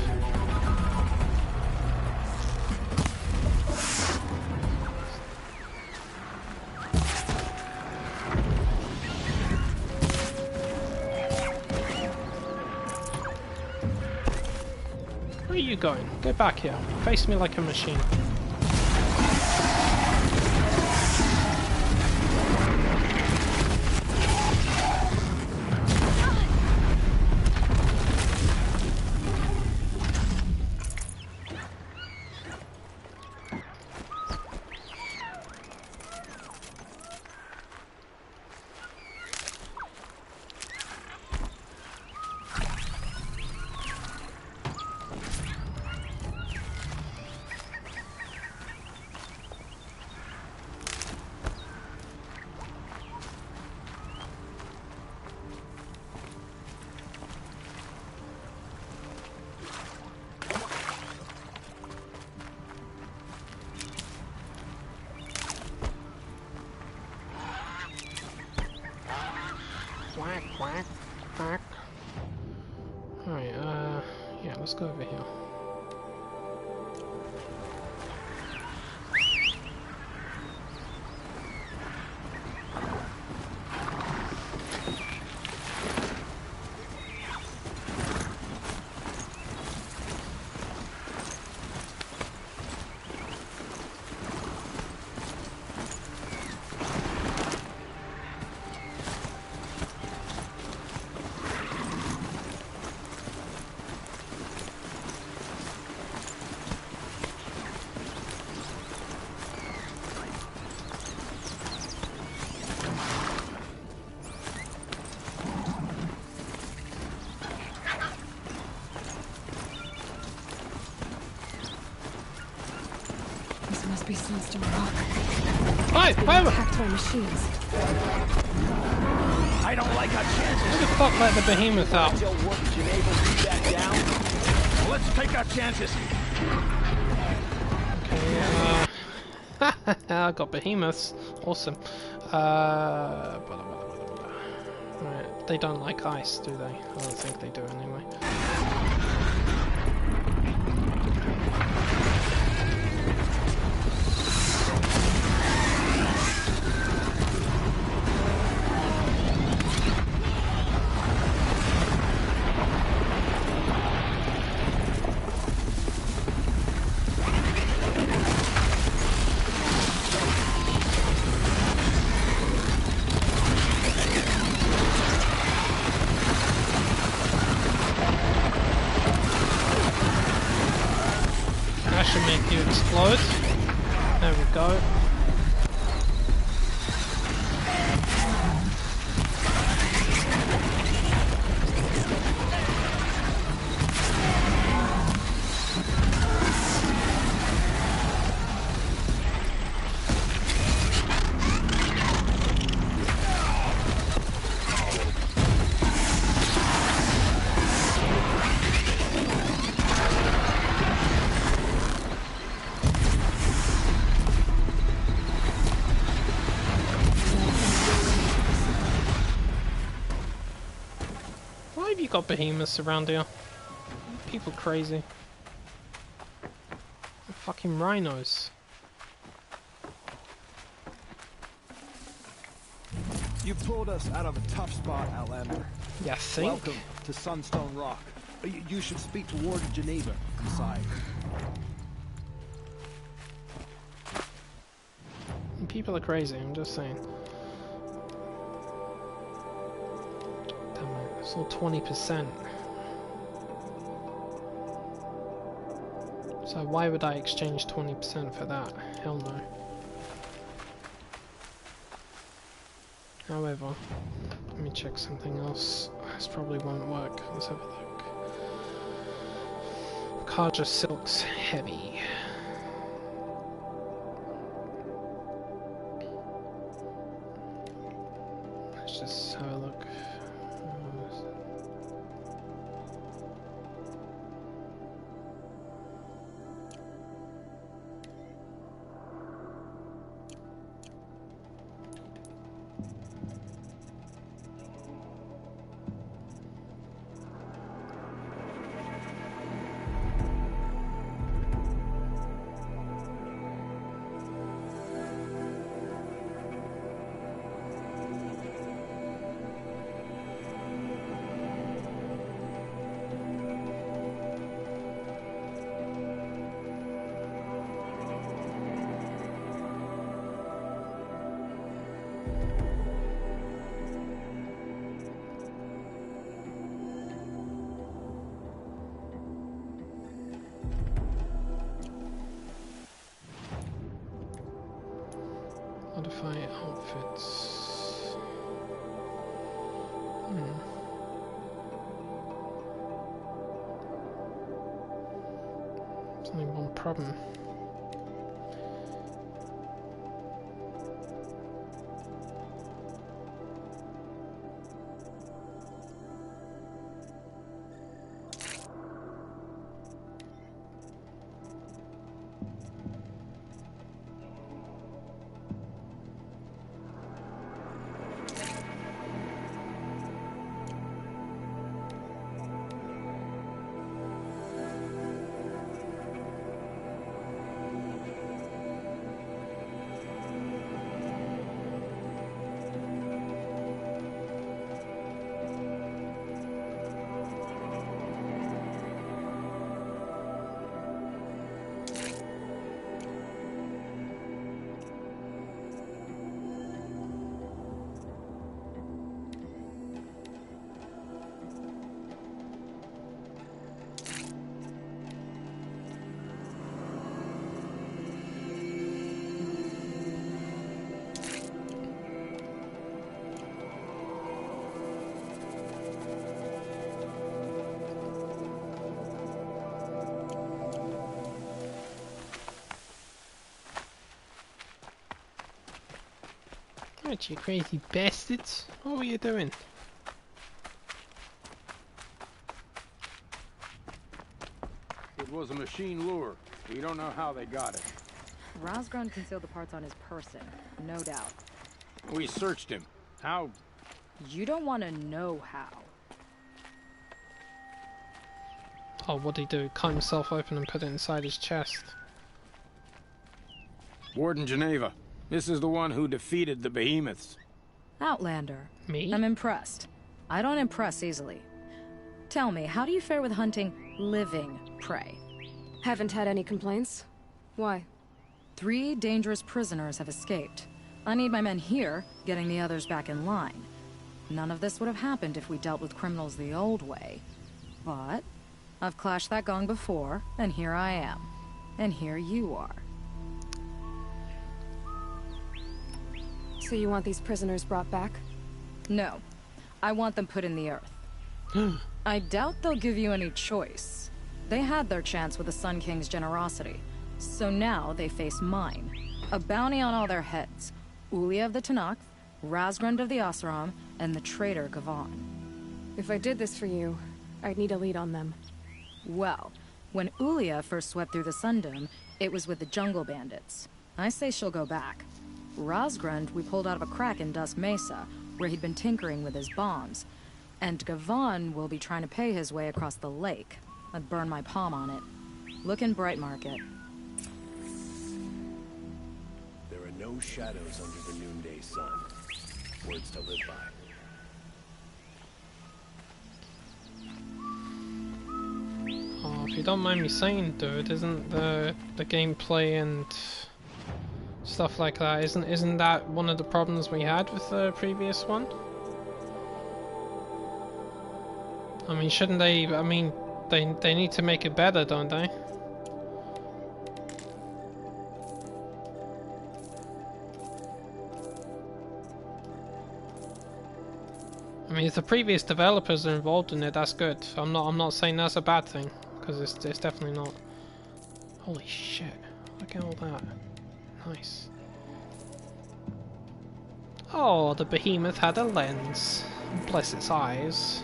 Where are you going? Get back here. Face me like a machine. Quack, quack, quack. Alright, yeah, let's go over here. be Sunstone Rock. Why? It's Why? being attacked by machines. I don't like our chances. Who the fuck let the behemoth out? Tell Warden Geneva to back down. Let's take our chances. Okay, I got behemoths. Awesome. Right. They don't like ice, do they? I don't think they do anyway. That should make you explode. There we go. Why have you got behemoths around here? People crazy. They're fucking rhinos. You pulled us out of a tough spot, Outlander. Yeah, think? Welcome to Sunstone Rock. You should speak to Warden Geneva inside. People are crazy, I'm just saying. Damn it, it's all 20%. So why would I exchange 20% for that? Hell no. However, let me check something else. This probably won't work. Let's have a look. Kaja Silk's heavy. Let's just have a look. Modify outfits. There's only one problem. What, you crazy bastards? What were you doing? It was a machine lure. We don't know how they got it. Rosgrund concealed the parts on his person, no doubt. We searched him. How? You don't want to know how. Oh, what'd he do? Cut himself open and put it inside his chest. Warden Geneva. This is the one who defeated the behemoths. Outlander. Me? I'm impressed. I don't impress easily. Tell me, how do you fare with hunting living prey? Haven't had any complaints? Why? 3 dangerous prisoners have escaped. I need my men here, getting the others back in line. None of this would have happened if we dealt with criminals the old way. But I've clashed that gong before, and here I am. And here you are. So you want these prisoners brought back? No. I want them put in the earth. I doubt they'll give you any choice. They had their chance with the Sun King's generosity. So now they face mine. A bounty on all their heads. Ulia of the Tanakh, Razgrund of the Oseram, and the traitor Gavan. If I did this for you, I'd need a lead on them. Well, when Ulia first swept through the Sundom, it was with the jungle bandits. I say she'll go back. Razgrund we pulled out of a crack in Dusk Mesa, where he'd been tinkering with his bombs. And Gavan will be trying to pay his way across the lake. I'd burn my palm on it. Look in Bright Market. There are no shadows under the noonday sun. Words to live by. Oh, if you don't mind me saying, dude, isn't the gameplay and stuff like that, isn't that one of the problems we had with the previous one? I mean, shouldn't they? I mean, they need to make it better, don't they? I mean, if the previous developers are involved in it, that's good. I'm not saying that's a bad thing, because it's definitely not. Holy shit! Look at all that. Nice. Oh, the behemoth had a lens. Bless its eyes.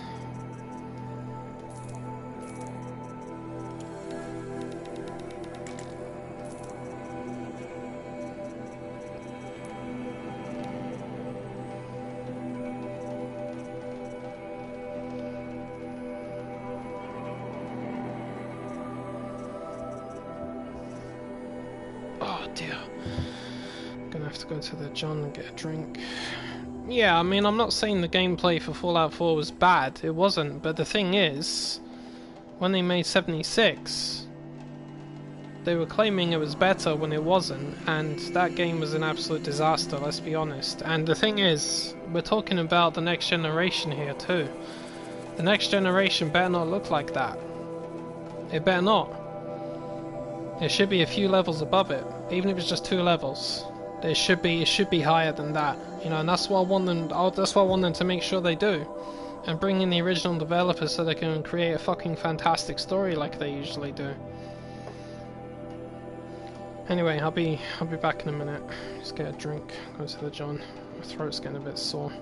Go to the John and get a drink. Yeah, I mean, I'm not saying the gameplay for Fallout 4 was bad. It wasn't, but the thing is, when they made 76, they were claiming it was better when it wasn't, and that game was an absolute disaster, let's be honest. And the thing is, we're talking about the next generation here too. The next generation better not look like that. It better not. It should be a few levels above it, even if it's just 2 levels. It should be higher than that, you know, and that's what I want them. That's what I want them to make sure they do, and bring in the original developers so they can create a fucking fantastic story like they usually do. Anyway, I'll be back in a minute. Just get a drink, go to the John. My throat's getting a bit sore.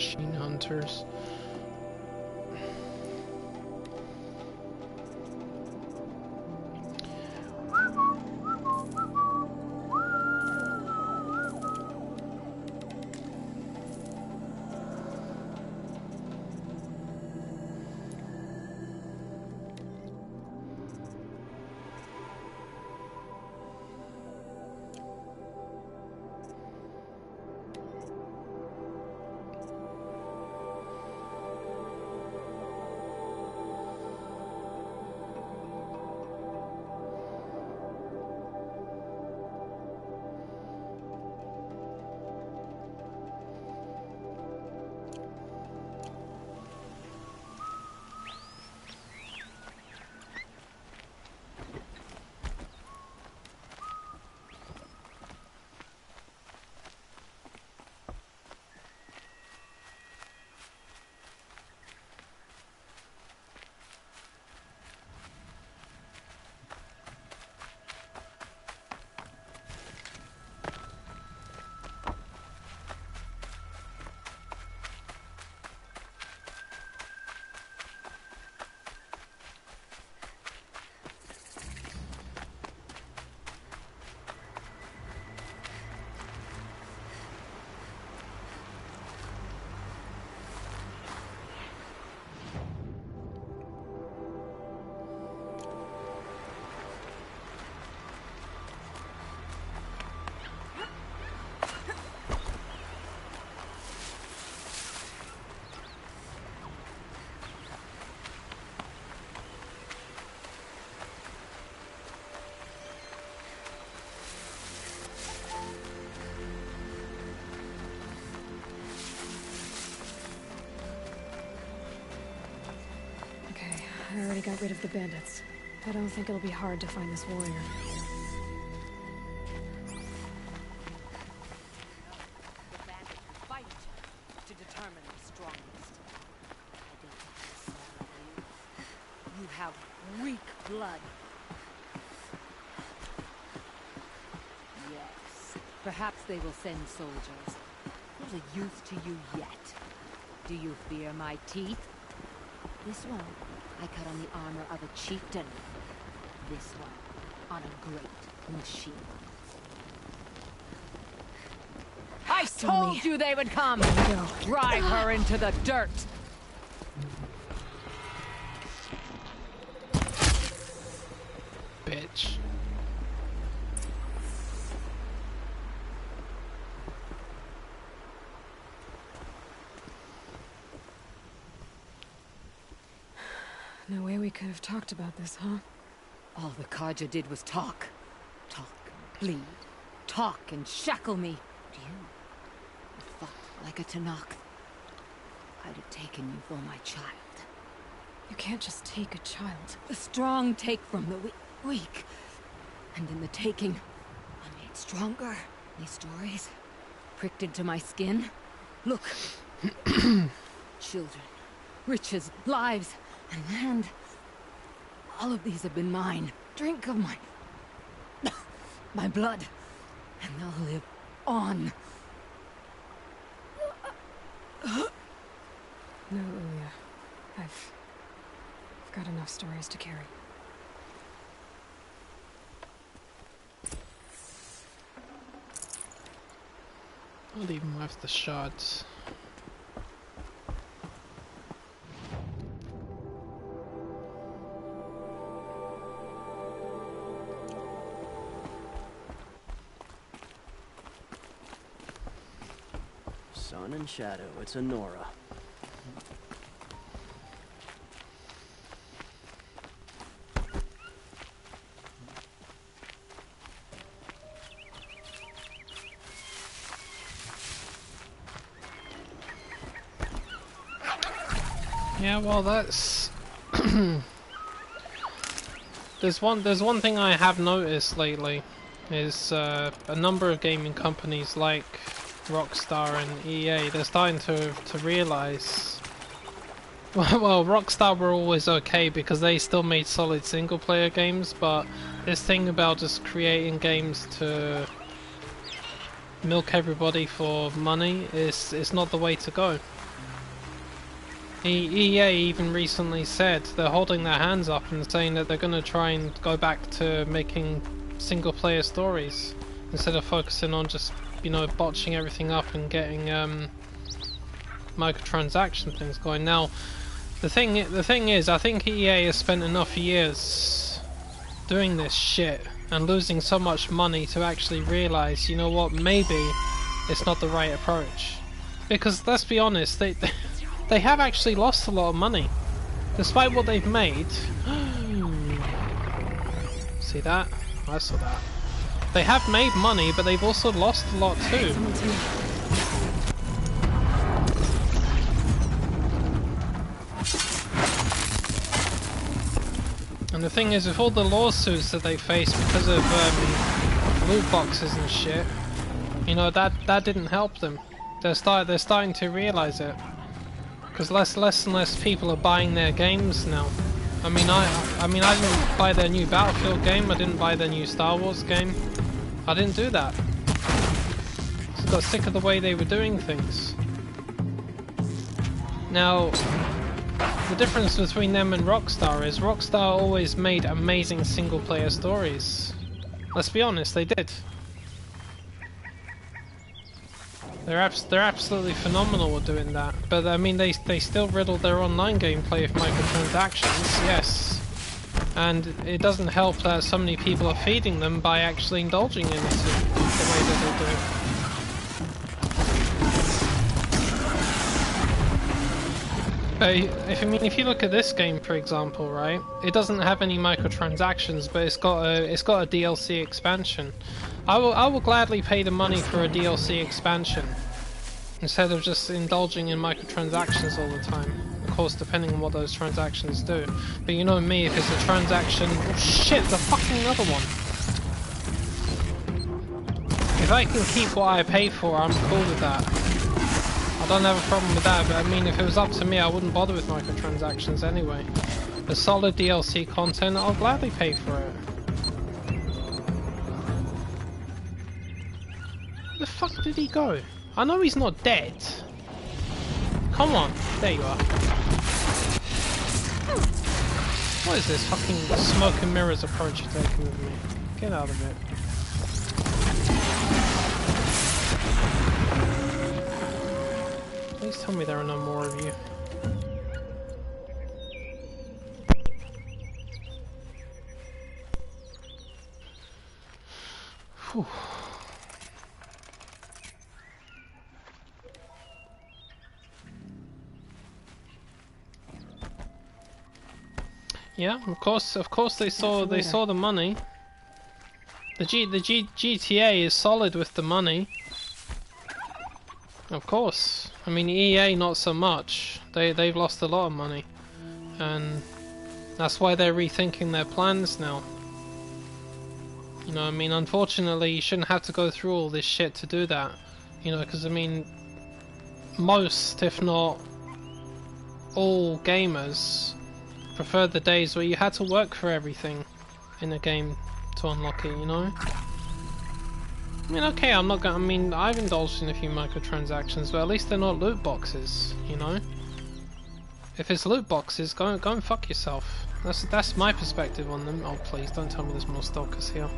Machine hunters. I already got rid of the bandits. I don't think it'll be hard to find this warrior. The bandits will fight each other to determine the strongest. I don't think this small of you. You have weak blood. Yes, perhaps they will send soldiers. Not a use to you yet. Do you fear my teeth? This one I cut on the armor of a chieftain. This one on a great machine. I told you they would come! Drive her into the dirt! Bitch. No way we could have talked about this, huh? All the Kaja did was talk. Talk and bleed. Talk and shackle me. You fought like a Tanakh. I'd have taken you for my child. You can't just take a child. The strong take from the weak. And in the taking, I'm made stronger. These stories pricked into my skin. Look. Children, riches, lives, and land. All of these have been mine. Drink of my blood, and they'll live on. No, Ulia. I've got enough stories to carry. I'll leave him with the shards. Sun and shadow, it's a Nora. Yeah, well, that's there's one thing I have noticed lately is a number of gaming companies like Rockstar and EA, they're starting to realize. Well, Rockstar were always okay because they still made solid single player games, but this thing about just creating games to milk everybody for money is not the way to go. EA even recently said they're holding their hands up and saying that they're going to try and go back to making single player stories instead of focusing on just, you know, botching everything up and getting microtransaction things going. Now, the thing is, I think EA has spent enough years doing this shit and losing so much money to actually realize, you know what, maybe it's not the right approach. Because let's be honest, they have actually lost a lot of money, despite what they've made. See that? I saw that. They have made money, but they've also lost a lot too. And the thing is, with all the lawsuits that they face because of loot boxes and shit, you know, that didn't help them. They're starting to realize it, because less and less people are buying their games now. I mean, I didn't buy their new Battlefield game. I didn't buy their new Star Wars game. I didn't do that. Just got sick of the way they were doing things. Now, the difference between them and Rockstar is Rockstar always made amazing single-player stories. Let's be honest, they did. They're absolutely phenomenal at doing that. But I mean, they still riddle their online gameplay with microtransactions, yes. And it doesn't help that so many people are feeding them by actually indulging in it the way that they do. If you look at this game, for example, right? It doesn't have any microtransactions, but it's got a DLC expansion. I will gladly pay the money for a DLC expansion instead of just indulging in microtransactions all the time. Of course, depending on what those transactions do. But you know me, if it's a transaction... Oh shit, the fucking other one! If I can keep what I pay for, I'm cool with that. I don't have a problem with that, but I mean, if it was up to me, I wouldn't bother with microtransactions anyway. The solid DLC content, I'll gladly pay for it. Where the fuck did he go? I know he's not dead. Come on, there you are. What is this fucking smoke and mirrors approach you're taking with me? Get out of it. Please tell me there are no more of you. Whew. Yeah, of course they saw the money. The GTA is solid with the money. Of course. I mean, EA not so much. They've lost a lot of money, and that's why they're rethinking their plans now. You know, I mean, unfortunately, you shouldn't have to go through all this shit to do that. You know, because I mean, most, if not all, gamers prefer the days where you had to work for everything in a game to unlock it. You know. I mean, okay, I'm not gonna. I mean, I've indulged in a few microtransactions, but at least they're not loot boxes, you know. If it's loot boxes, go and fuck yourself. That's my perspective on them. Oh, please don't tell me there's more stalkers here.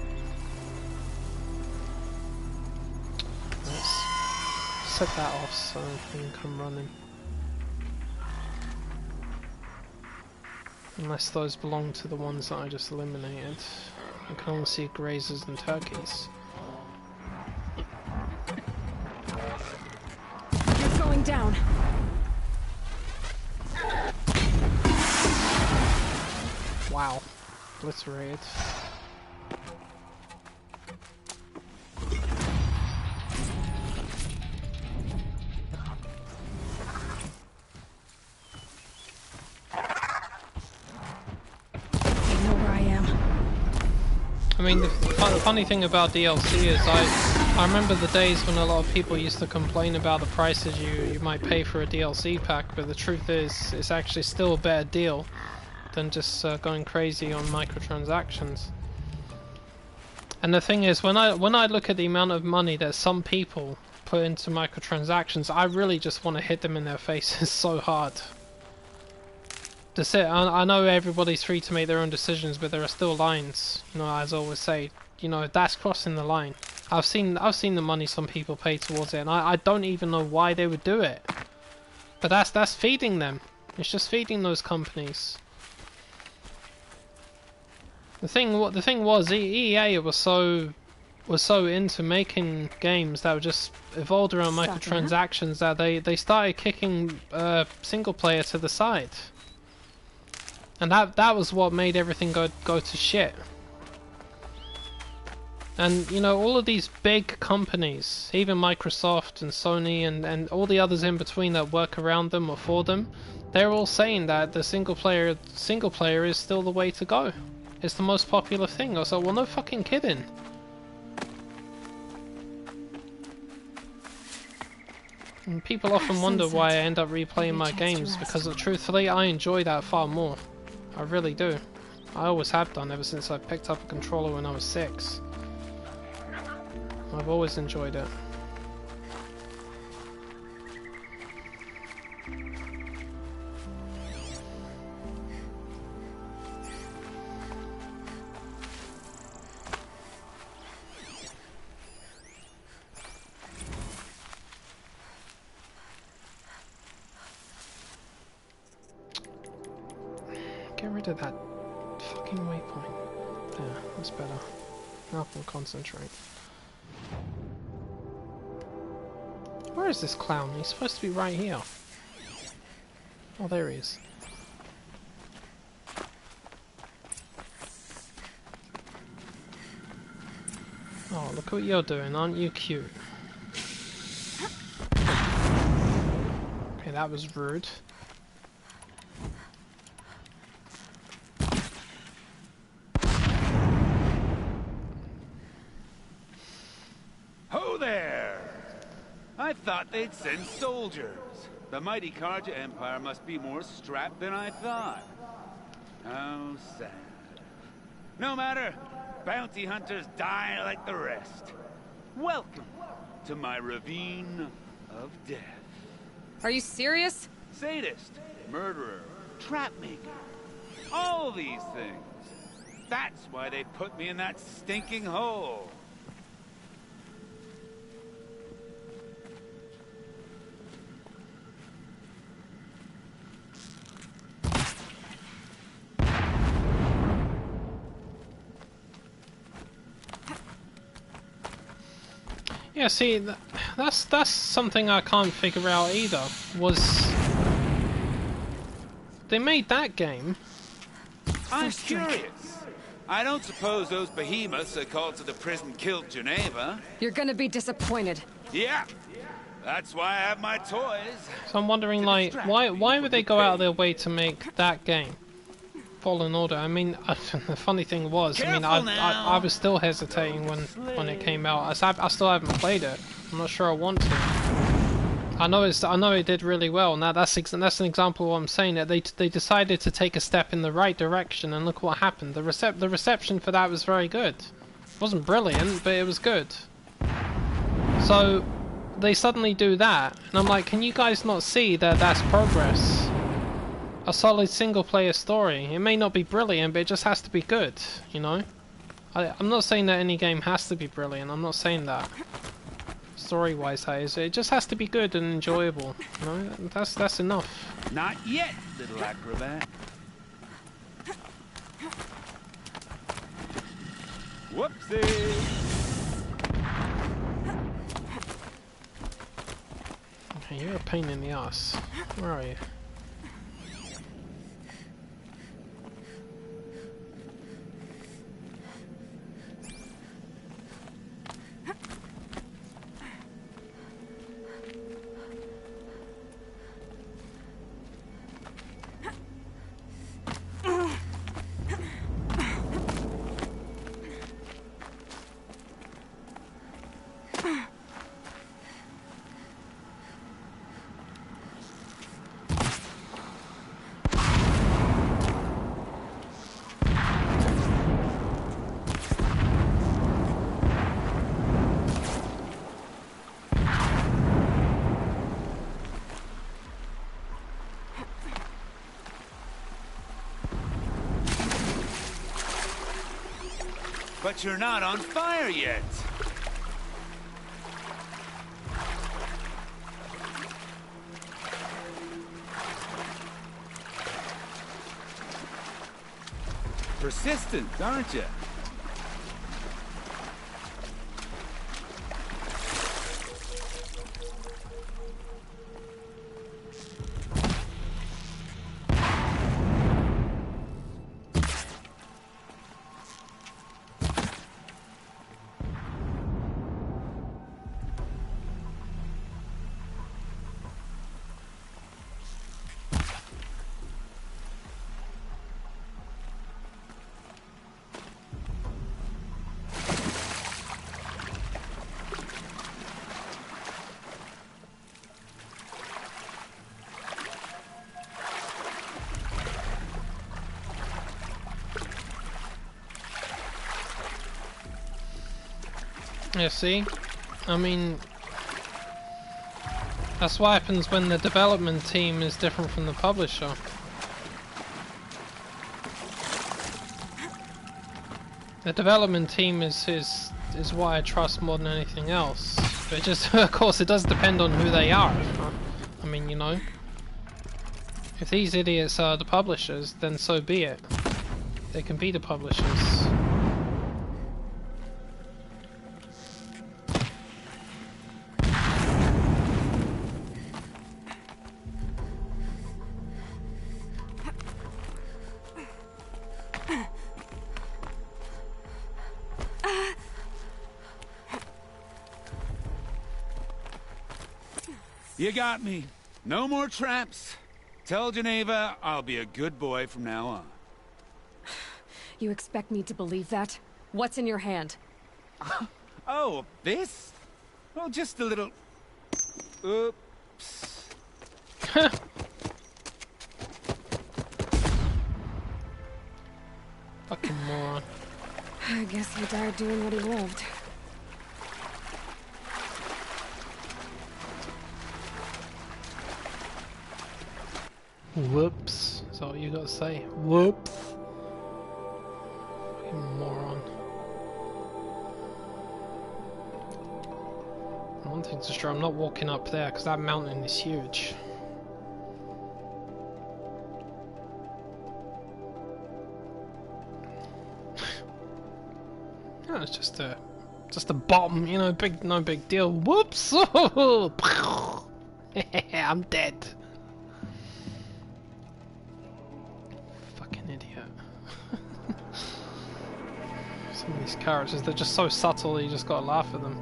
Let's set that off so we can come running. Unless those belong to the ones that I just eliminated. I can only see grazers and turkeys. Going down. Wow. Obliterated. They know where I am. I mean, the funny thing about DLC is I remember the days when a lot of people used to complain about the prices you might pay for a DLC pack, but the truth is, it's actually still a better deal than just going crazy on microtransactions. And the thing is, when I look at the amount of money that some people put into microtransactions, I really just want to hit them in their faces so hard. That's it. I know everybody's free to make their own decisions, but there are still lines. You know, as I always say, you know, that's crossing the line. I've seen the money some people pay towards it, and I don't even know why they would do it. But that's feeding them. It's just feeding those companies. The thing was, EA was so into making games that were just evolved around microtransactions that they started kicking single player to the side. And that was what made everything go to shit. And you know, all of these big companies, even Microsoft and Sony and all the others in between that work around them or for them, they're all saying that the single player is still the way to go. It's the most popular thing. I was like, well, no fucking kidding. And people often wonder why I end up replaying my games, because truthfully I enjoy that far more. I really do. I always have done ever since I picked up a controller when I was 6. I've always enjoyed it. Get rid of that fucking waypoint. There, that's better. Now I can concentrate. Where is this clown? He's supposed to be right here. Oh, there he is. Oh, look what you're doing. Aren't you cute? Okay, that was rude. Ho there! I thought they'd send soldiers. The mighty Karja Empire must be more strapped than I thought. How sad. No matter, bounty hunters die like the rest. Welcome to my ravine of death. Are you serious? Sadist, murderer, trapmaker. All these things. That's why they put me in that stinking hole. Yeah, see, that's something I can't figure out either. Was they made that game? I'm curious. I don't suppose those behemoths that called to the prison killed Geneva. You're gonna be disappointed. Yeah, that's why I have my toys. So I'm wondering, like, why would they go out of their way to make that game? Fallen Order. I mean, the funny thing was, I mean, I was still hesitating when it came out. I still haven't played it. I'm not sure I want to. I know it did really well. Now that's an example of what I'm saying. That they decided to take a step in the right direction, and look what happened. The reception for that was very good. It wasn't brilliant, but it was good. So they suddenly do that, and I'm like, can you guys not see that that's progress? A solid single-player story. It may not be brilliant, but it just has to be good, you know? I'm not saying that any game has to be brilliant, I'm not saying that. Story-wise, that is. It just has to be good and enjoyable, you know? That's enough. Not yet, little acrobat. Whoopsie! Okay, you're a pain in the ass. Where are you? But you're not on fire yet. Persistent, aren't you? Yeah, see? I mean, that's what happens when the development team is different from the publisher. The development team is what I trust more than anything else. But it just, of course, it does depend on who they are. I mean, you know, if these idiots are the publishers, then so be it. They can be the publishers. You got me. No more traps. Tell Geneva I'll be a good boy from now on. You expect me to believe that? What's in your hand? Oh, this? Well, just a little... Oops. Fucking moron. I guess he died doing what he loved. Whoops. Is that what you got to say? Whoops. Fucking moron. One thing's for sure, I'm not walking up there because that mountain is huge. Yeah, it's just a bomb, you know, no big deal. Whoops! I'm dead. Fucking idiot. Some of these characters, they're just so subtle that you just gotta laugh at them.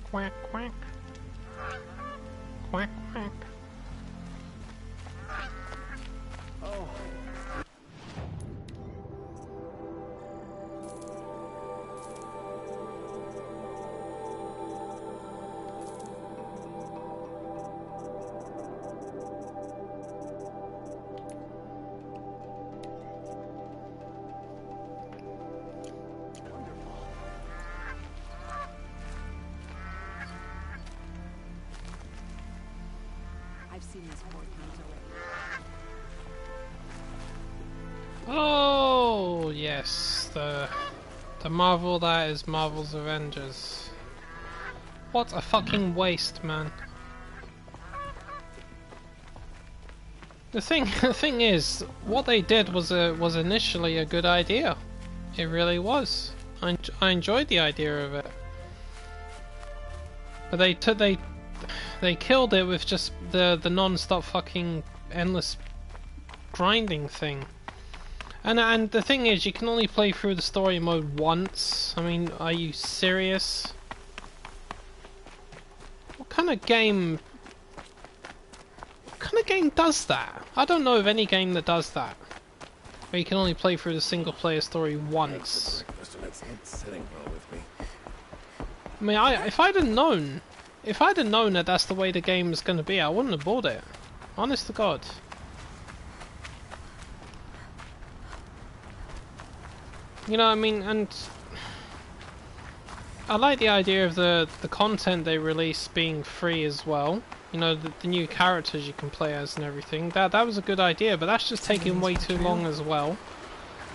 Quack, quack. Quack, quack. Oh. I've seen this four times already. Oh yes, the Marvel that is Marvel's Avengers. What a fucking waste, man. The thing is, what they did was initially a good idea. It really was. I enjoyed the idea of it, but they killed it with just the non-stop fucking endless grinding thing. And the thing is, you can only play through the story mode once. I mean, are you serious? What kind of game does that? I don't know of any game that does that, where you can only play through the single player story once. That's not sitting well with me. I mean, if I'd have known if I'd have known that that's the way the game was going to be, I wouldn't have bought it. Honest to God. You know, I mean, and I like the idea of the content they release being free as well. You know, the new characters you can play as and everything. That was a good idea, but that's just taking way too long as well.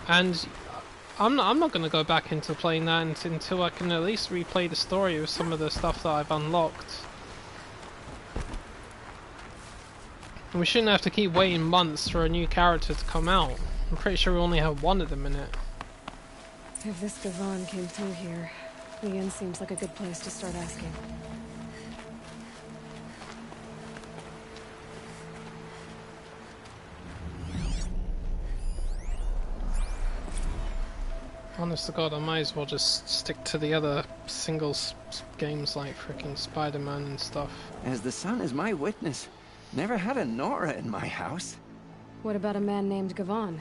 And I'm not going to go back into playing that until I can at least replay the story with some of the stuff that I've unlocked. And we shouldn't have to keep waiting months for a new character to come out. I'm pretty sure we only have one of them in it. If this Gavon came through here, the inn seems like a good place to start asking. Honest to God, I might as well just stick to the other single games like frickin' Spider-Man and stuff. As the sun is my witness, never had a Nora in my house. What about a man named Gavon?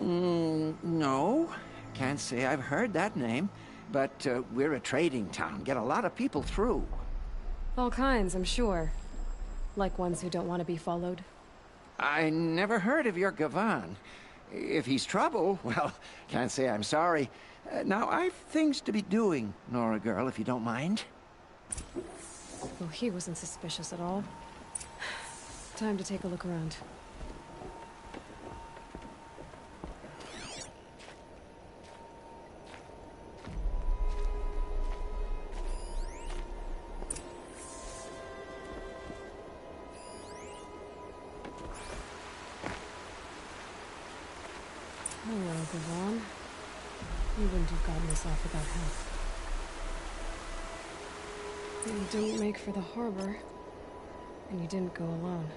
No. Can't say I've heard that name. But we're a trading town. Get a lot of people through. All kinds, I'm sure. Like ones who don't want to be followed. I never heard of your Gavon. If he's trouble, well, can't say I'm sorry. Now, I've things to be doing, Nora girl, if you don't mind. Well, he wasn't suspicious at all. Time to take a look around. Hello, Gavon. You wouldn't have gotten us off without help. You didn't make for the harbor, and you didn't go alone.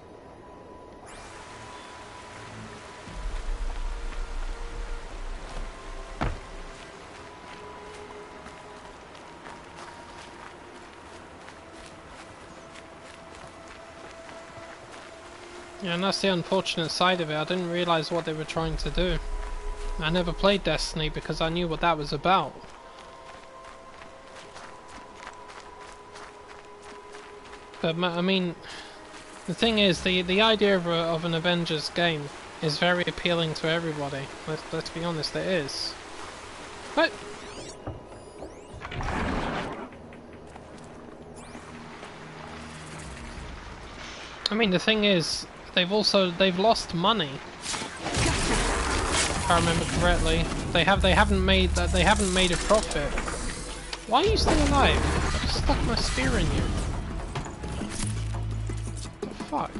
Yeah, and that's the unfortunate side of it. I didn't realise what they were trying to do. I never played Destiny because I knew what that was about. But I mean, the thing is, the idea of an Avengers game is very appealing to everybody. Let's be honest, it is. What? I mean, the thing is, they've lost money. If I remember correctly, they haven't made a profit. Why are you still alive? I just stuck my spear in you. What the fuck?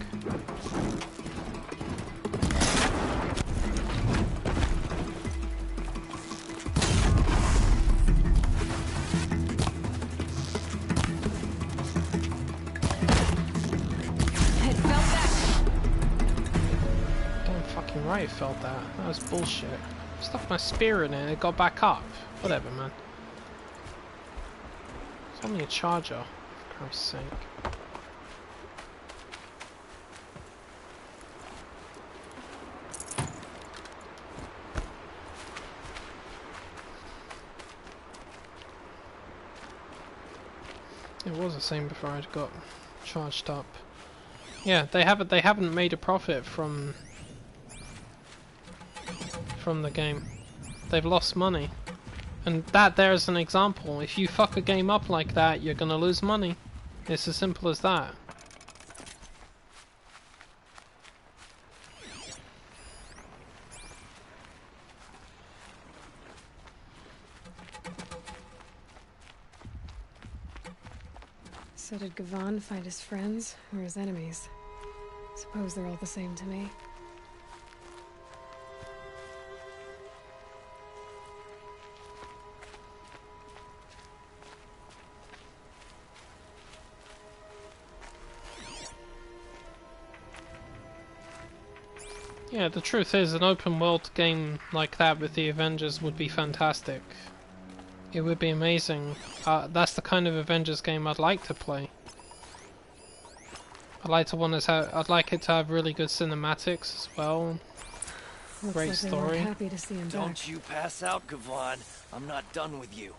Right, it felt that. That was bullshit. Stuck my spear in it and it got back up. Whatever, man. It's only a charger, for Christ's sake. It was the same before I got charged up. Yeah, they haven't made a profit from the game. They've lost money. And that there's an example. If you fuck a game up like that, you're gonna lose money. It's as simple as that. So did Gavon find his friends or his enemies? Suppose they're all the same to me. Yeah, the truth is, an open world game like that with the Avengers would be fantastic. It would be amazing. That's the kind of Avengers game I'd like to play. I'd like it to have really good cinematics as well. Looks Great like they story. weren't happy to see him back. Don't you pass out, Gavon. I'm not done with you.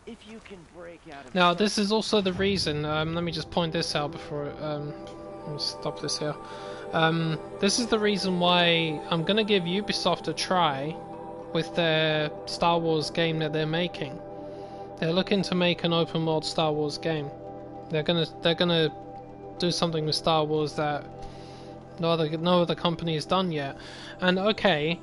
If you can break out of Now, this is also the reason, let me just point this out before, let me stop this here. This is the reason why I'm gonna give Ubisoft a try with their Star Wars game that they're making. They're looking to make an open world Star Wars game. They're gonna do something with Star Wars that no other company has done yet. And okay,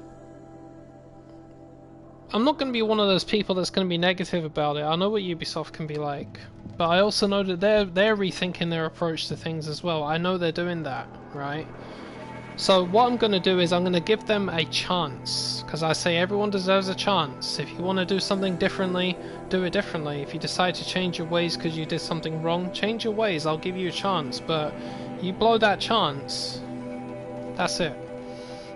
I'm not going to be one of those people that's going to be negative about it. I know what Ubisoft can be like, but I also know that they're rethinking their approach to things as well. I know they're doing that, right? So what I'm going to do is I'm going to give them a chance, because I say everyone deserves a chance. If you want to do something differently, do it differently. If you decide to change your ways because you did something wrong, change your ways. I'll give you a chance, but you blow that chance, that's it.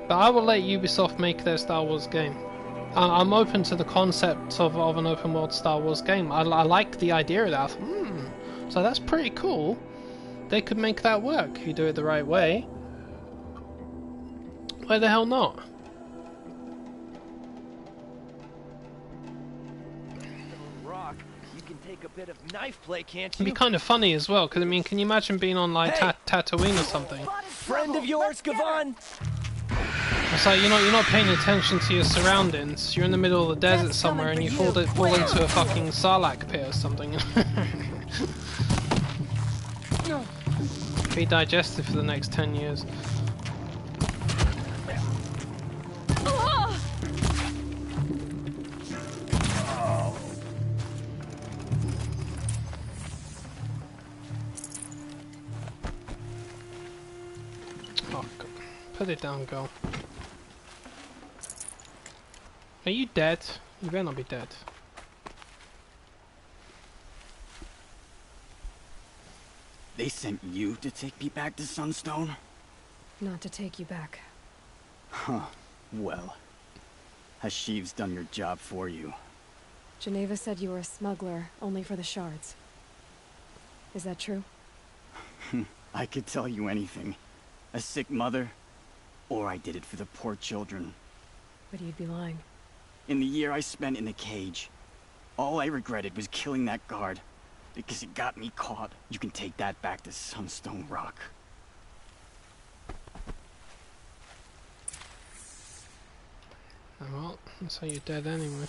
But I will let Ubisoft make their Star Wars game. I'm open to the concept of an open world Star Wars game. I like the idea of that. So that's pretty cool. They could make that work if you do it the right way. Why the hell not? Rock, you can take a bit of knife play, can't It'd you? be kind of funny as well, because I mean, can you imagine being on like Tatooine or something? Friend of yours, Gavan? It's like you're not paying attention to your surroundings. You're in the middle of the desert somewhere and you fall into a fucking Sarlacc pit or something. Be digested for the next 10 years. Oh, God. Put it down, girl. Are you dead? You better not be dead. They sent you to take me back to Sunstone? Not to take you back. Huh. Well, Hashiv's done your job for you. Geneva said you were a smuggler, only for the shards. Is that true? I could tell you anything. A sick mother, or I did it for the poor children. But you'd be lying. In the year I spent in the cage, all I regretted was killing that guard, because it got me caught. You can take that back to Sunstone Rock. Oh, well, that's how you're dead anyway.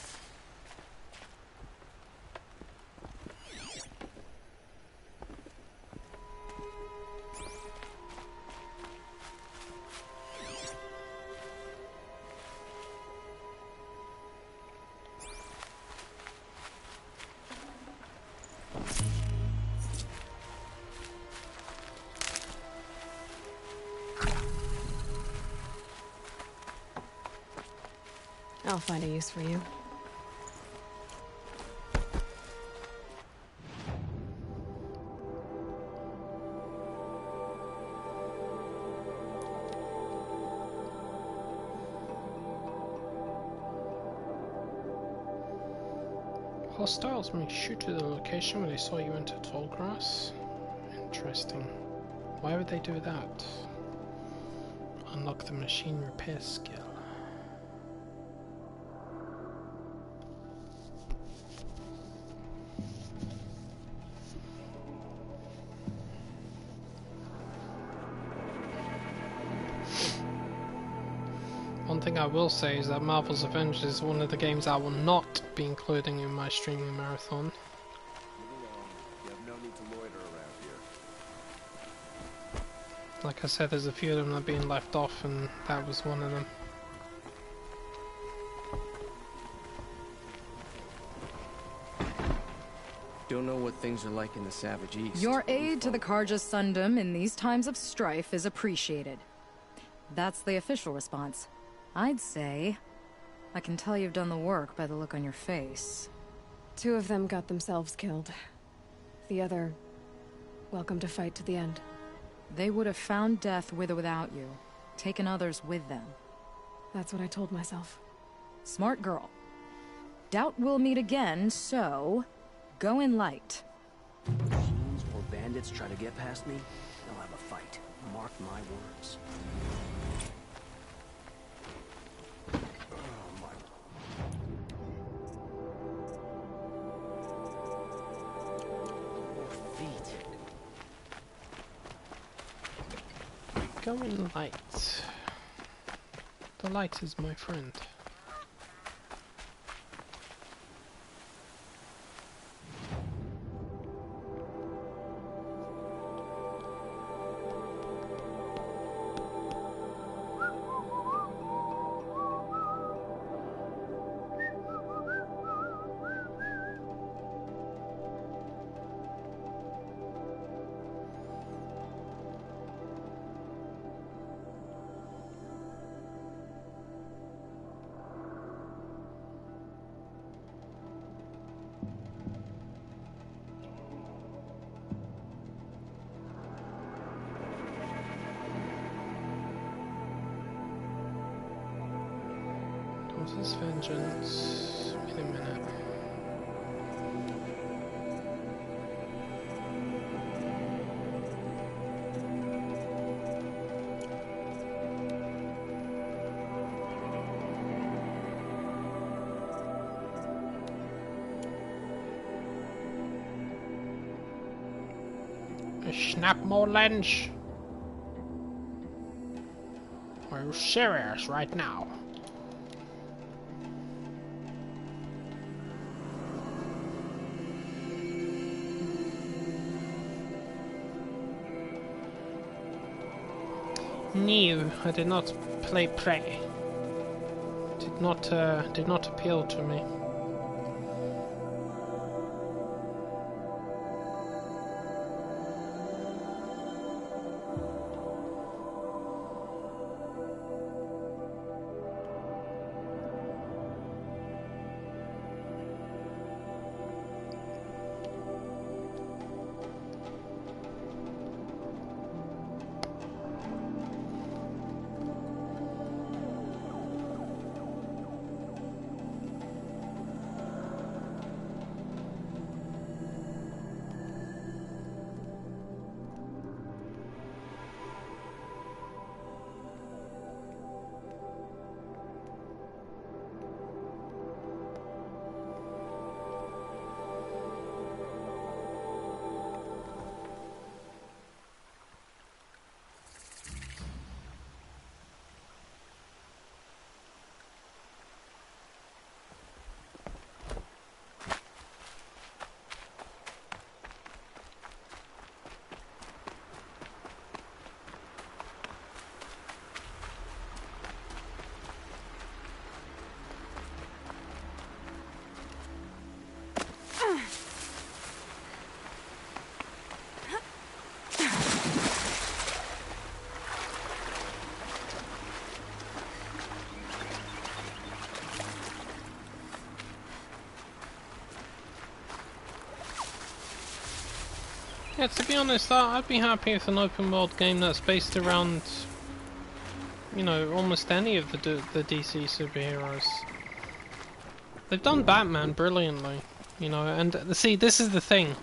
I'll find a use for you. Hostiles may shoot to the location where they saw you enter tall grass. Interesting. Why would they do that? Unlock the machine repair skill. One thing I will say is that Marvel's Avengers is one of the games I will not be including in my streaming marathon. Move along. You have no need to loiter around here. Like I said, there's a few of them that are being left off, and that was one of them. Don't know what things are like in the Savage East. Your aid to the Karja Sundom in these times of strife is appreciated. That's the official response. I'd say I can tell you've done the work by the look on your face. 2 of them got themselves killed. The other, welcome to fight to the end. They would have found death with or without you, taken others with them. That's what I told myself. Smart girl. Doubt we'll meet again, so go in light. Machines or bandits try to get past me, they'll have a fight. Mark my words. going light. The light is my friend. What's his vengeance? Wait a minute. Snap more lens. Are you serious right now? No, I did not play Prey. Did not appeal to me. Yeah, to be honest, I'd be happy with an open world game that's based around, you know, almost any of the DC superheroes. They've done Batman brilliantly, you know, and see, this is the thing.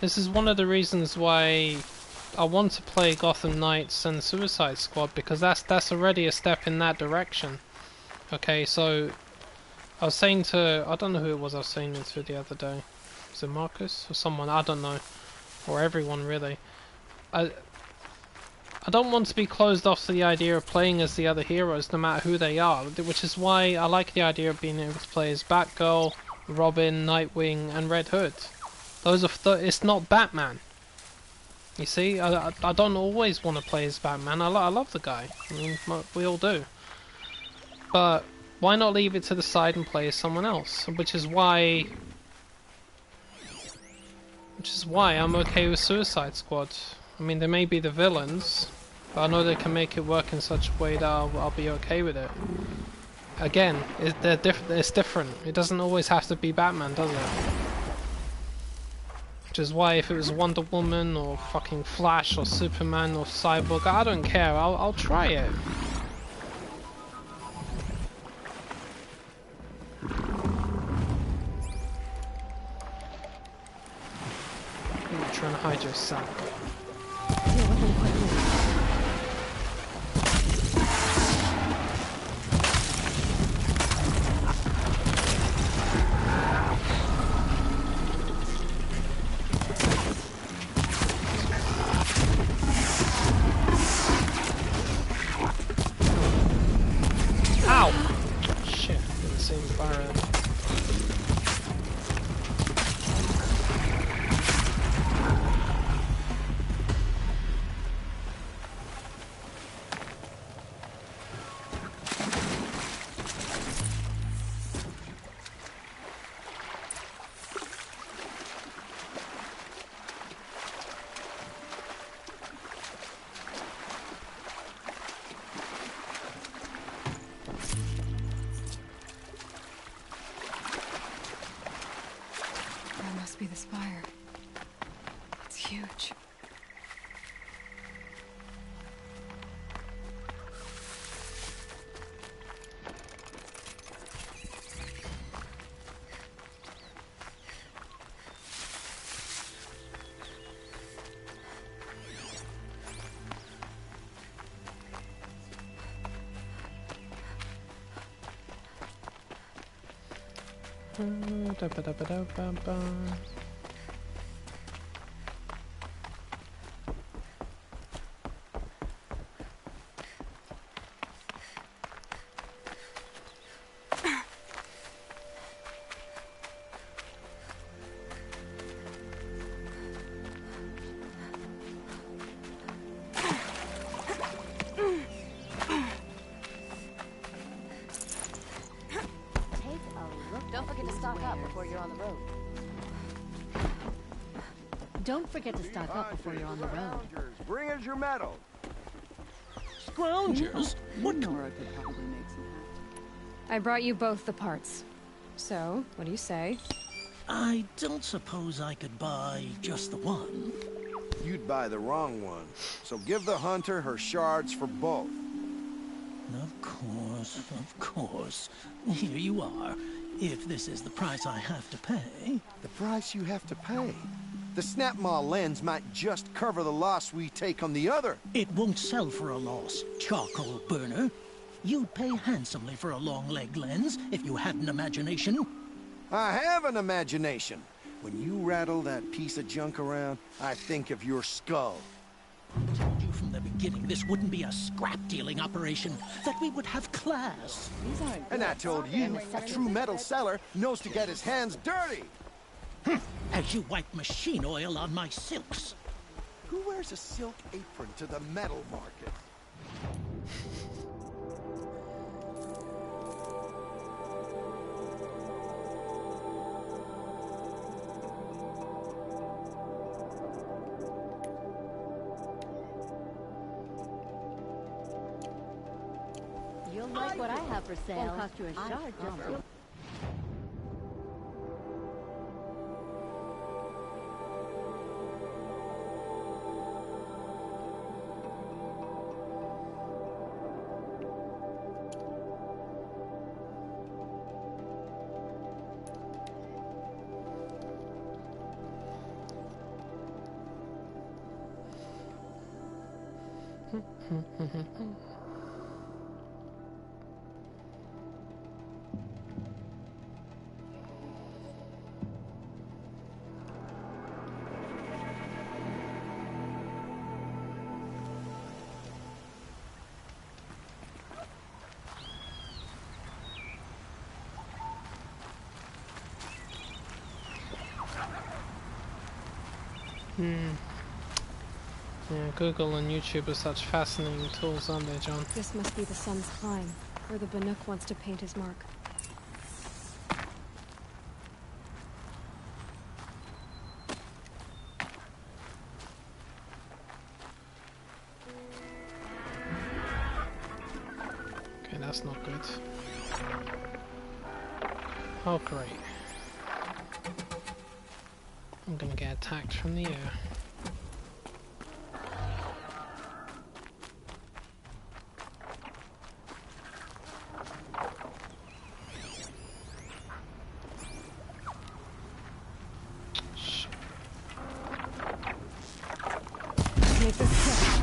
This is one of the reasons why I want to play Gotham Knights and Suicide Squad, because that's already a step in that direction. Okay, so I was saying to, I don't know who it was I was saying it to the other day. Was it Marcus or someone? I don't know. Or everyone really. I don't want to be closed off to the idea of playing as the other heroes no matter who they are, which is why I like the idea of being able to play as Batgirl, Robin, Nightwing and Red Hood. Those are it's not Batman. You see, I don't always want to play as Batman. I love the guy. I mean, we all do. But why not leave it to the side and play as someone else? Which is why I'm okay with Suicide Squad. I mean, they may be the villains, but I know they can make it work in such a way that I'll be okay with it. Again, it's different. It doesn't always have to be Batman, does it? Which is why if it was Wonder Woman or fucking Flash or Superman or Cyborg, I don't care. I'll try it. You're trying to hide your sack. be the spire. It's huge. Don't forget to stock up before you're on the road. Don't forget to stock up before you're on the road. Bring us your medal. Scroungers? What? Nora could probably make some happen. I brought you both the parts. So, what do you say? I don't suppose I could buy just the one. You'd buy the wrong one. So give the hunter her shards for both. Of course, of course. Here you are. If this is the price I have to pay. The price you have to pay? The Snapmaw lens might just cover the loss we take on the other. It won't sell for a loss, charcoal burner. You'd pay handsomely for a long leg lens if you had an imagination. I have an imagination. When you rattle that piece of junk around, I think of your skull. I told you from the beginning this wouldn't be a scrap-dealing operation, that we would have class. And I told you, a true metal seller knows to get his hands dirty. As you wipe machine oil on my silks. Who wears a silk apron to the metal market? You'll like what I have for sale. Won't cost you a shard, just Yeah, Google and YouTube are such fascinating tools, aren't they, John? This must be the sun's climb, where the Bannock wants to paint his mark. Okay, that's not good. Oh, great. I'm gonna get attacked from the air. Make this quick.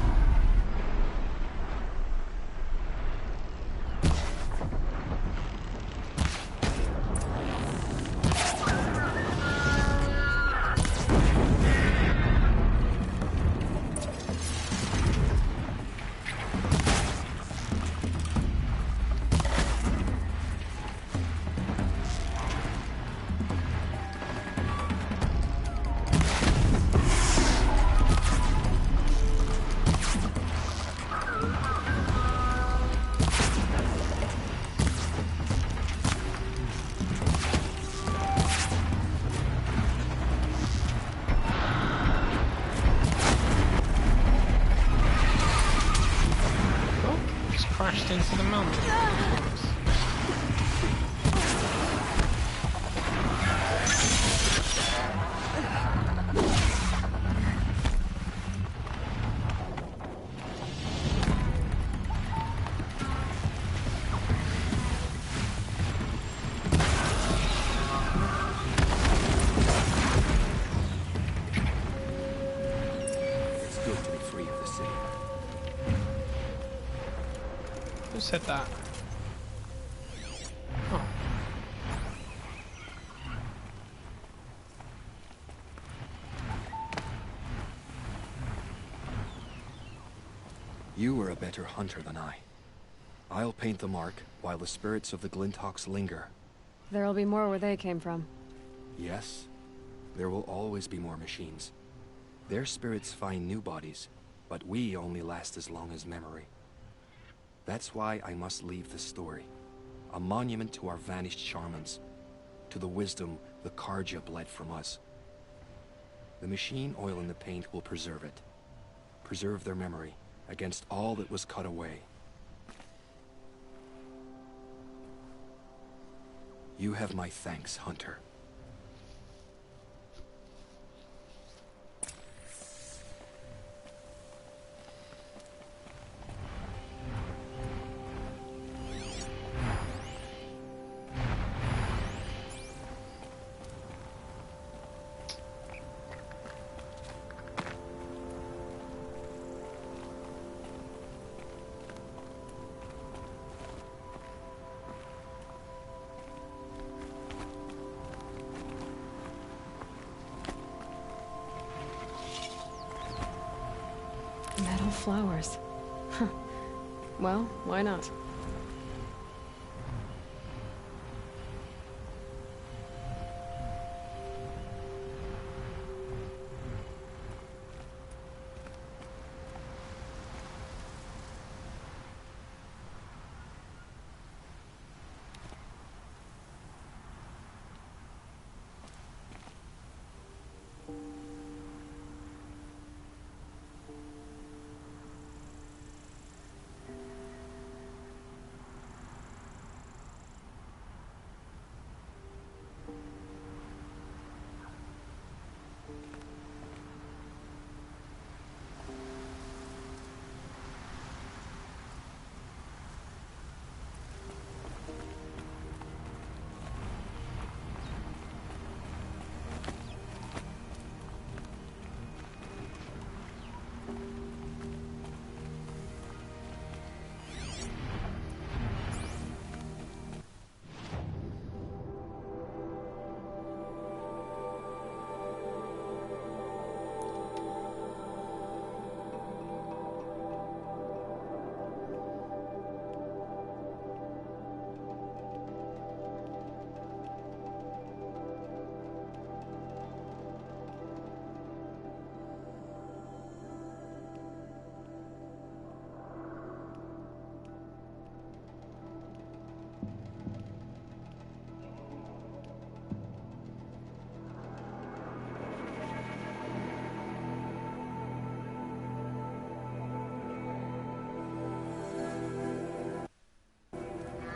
Crashed into the mountain. said that? Oh. You were a better hunter than I. I'll paint the mark while the spirits of the Glinthawks linger. There'll be more where they came from. Yes, there will always be more machines. Their spirits find new bodies, but we only last as long as memory. That's why I must leave the story. A monument to our vanished shamans, to the wisdom the Karja bled from us. The machine oil in the paint will preserve it. Preserve their memory against all that was cut away. You have my thanks, Hunter. Metal flowers. Huh. Well, why not?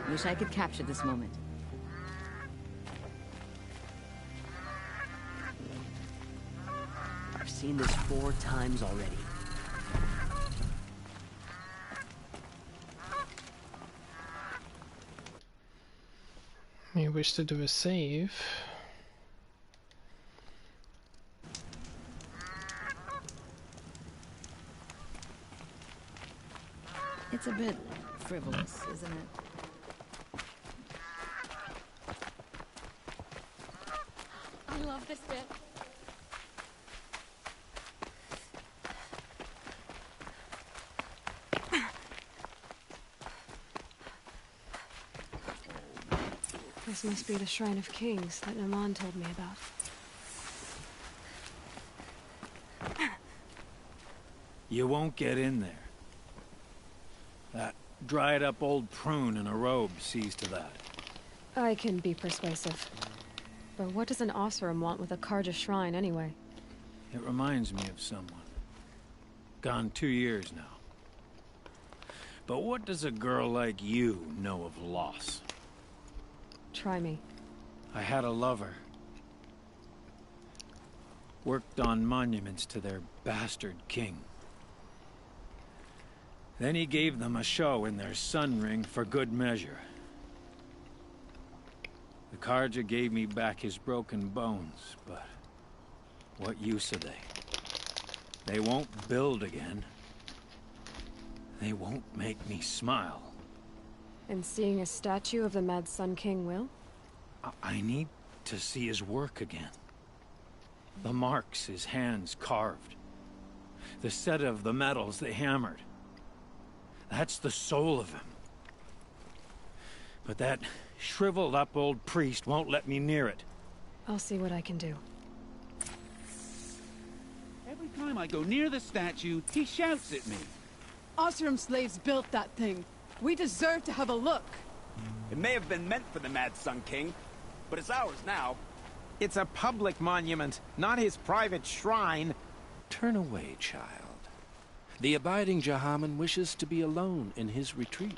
Wish I could capture this moment. I've seen this 4 times already. You wish to do a save? It's a bit frivolous, isn't it? I love this bit. This must be the Shrine of Kings that Naman told me about. You won't get in there. That dried-up old prune in a robe sees to that. I can be persuasive. But what does an Osram want with a Karja shrine, anyway? It reminds me of someone. Gone 2 years now. But what does a girl like you know of loss? Try me. I had a lover. Worked on monuments to their bastard king. Then he gave them a show in their sun ring for good measure. The Karja gave me back his broken bones, but what use are they? They won't build again. They won't make me smile. And seeing a statue of the Mad Sun King will? I need to see his work again. The marks his hands carved. The set of the metals they hammered. That's the soul of him. But that shriveled up old priest won't let me near it. I'll see what I can do. Every time I go near the statue, he shouts at me. Osram slaves built that thing. We deserve to have a look. It may have been meant for the Mad Sun King, but it's ours now. It's a public monument, not his private shrine. Turn away, child. The abiding Jahaman wishes to be alone in his retreat.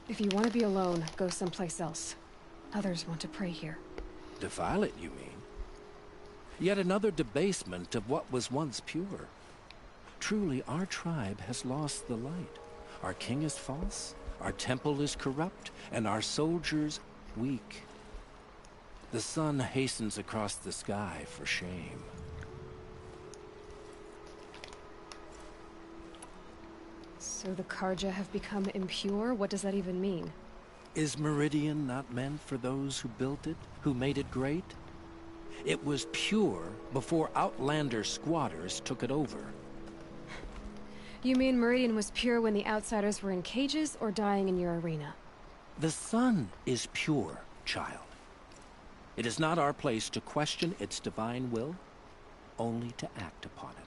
If you want to be alone, go someplace else. Others want to pray here. Defile it, you mean? Yet another debasement of what was once pure. Truly, our tribe has lost the light. Our king is false, our temple is corrupt, and our soldiers weak. The sun hastens across the sky for shame. So the Karja have become impure? What does that even mean? Is Meridian not meant for those who built it, who made it great? It was pure before outlander squatters took it over. You mean Meridian was pure when the outsiders were in cages or dying in your arena? The sun is pure, child. It is not our place to question its divine will, only to act upon it.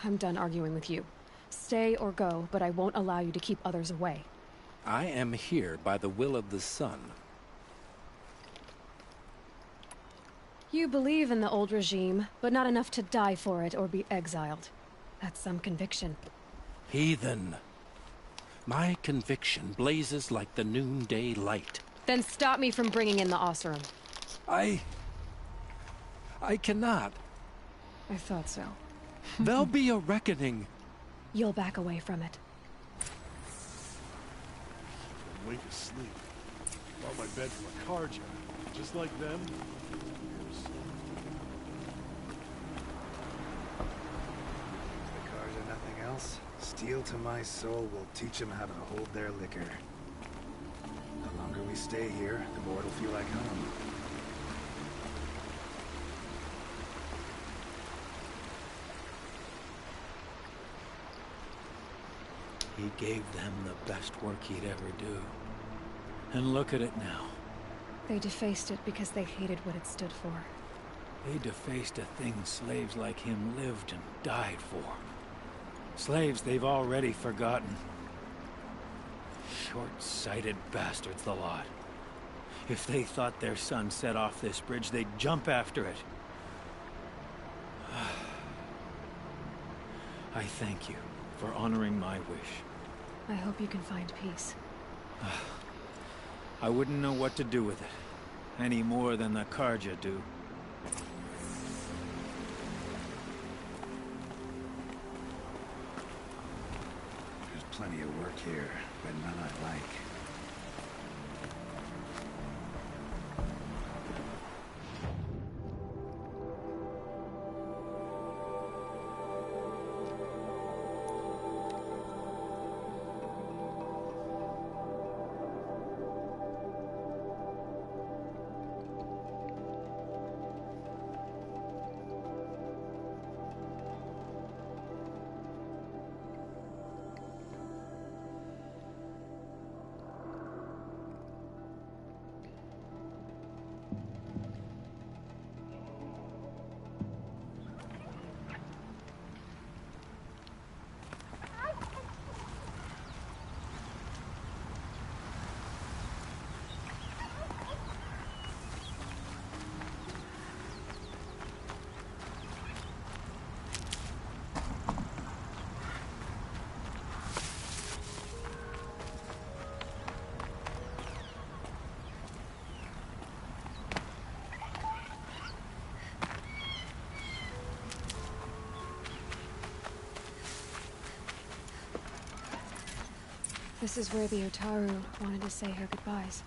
I'm done arguing with you. Stay or go, but I won't allow you to keep others away. I am here by the will of the sun. You believe in the old regime, but not enough to die for it or be exiled. That's some conviction. Heathen. My conviction blazes like the noonday light. Then stop me from bringing in the Osram. I cannot. I thought so. There'll be a reckoning. You'll back away from it. Wake asleep. Bought my bed from a Karja. Just like them. The Karja nothing else? Steel to my soul will teach them how to hold their liquor. The longer we stay here, the more it'll feel like home. He gave them the best work he'd ever do. And look at it now. They defaced it because they hated what it stood for. They defaced a thing slaves like him lived and died for. Slaves they've already forgotten. Short-sighted bastards, the lot. If they thought their son set off this bridge, they'd jump after it. I thank you for honoring my wish. I hope you can find peace. I wouldn't know what to do with it, any more than the Karja do. There's plenty of work here, but none I like. This is where the Otaru wanted to say her goodbyes.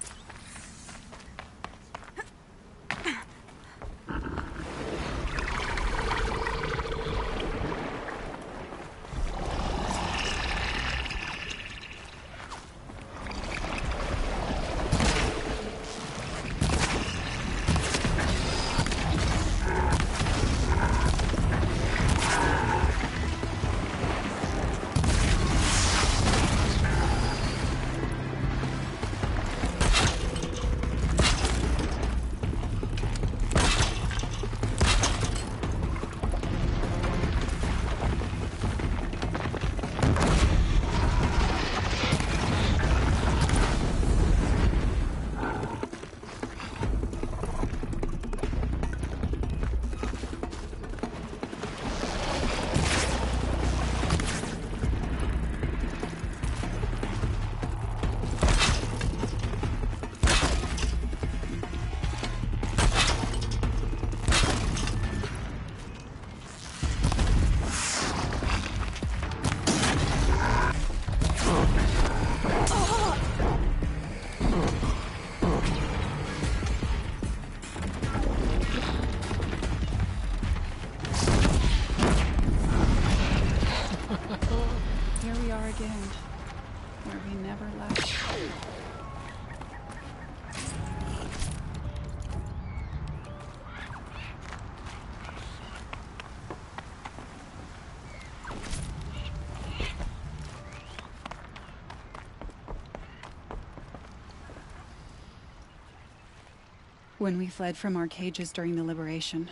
When we fled from our cages during the liberation,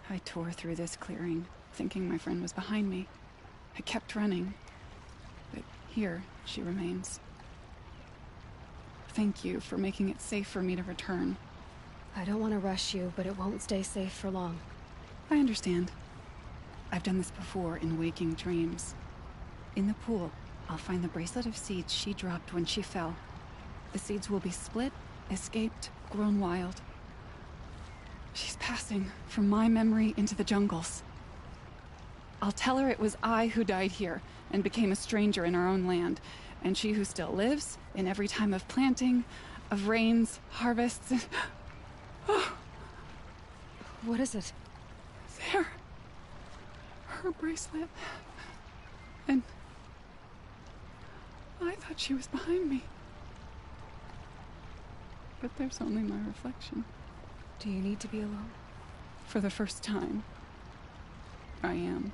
I tore through this clearing, thinking my friend was behind me. I kept running, but here she remains. Thank you for making it safe for me to return. I don't want to rush you, but it won't stay safe for long. I understand. I've done this before in waking dreams. In the pool, I'll find the bracelet of seeds she dropped when she fell. The seeds will be split, escaped, grown wild. She's passing from my memory into the jungles. I'll tell her it was I who died here and became a stranger in our own land, and she who still lives in every time of planting, of rains, harvests, and... Oh. What is it? There. Her bracelet. And... I thought she was behind me. But there's only my reflection. Do you need to be alone? For the first time, I am.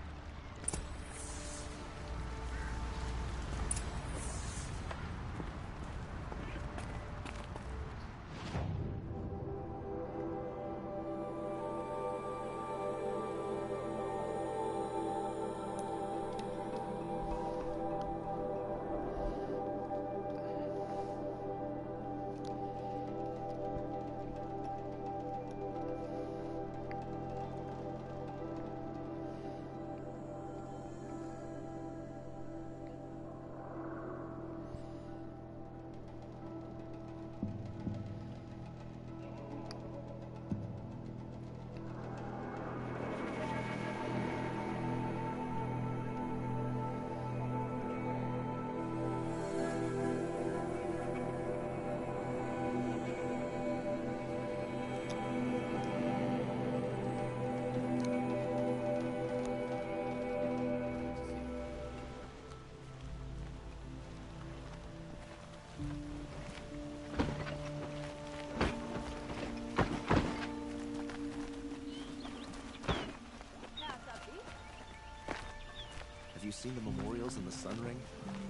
Have you seen the memorials in the Sun Ring?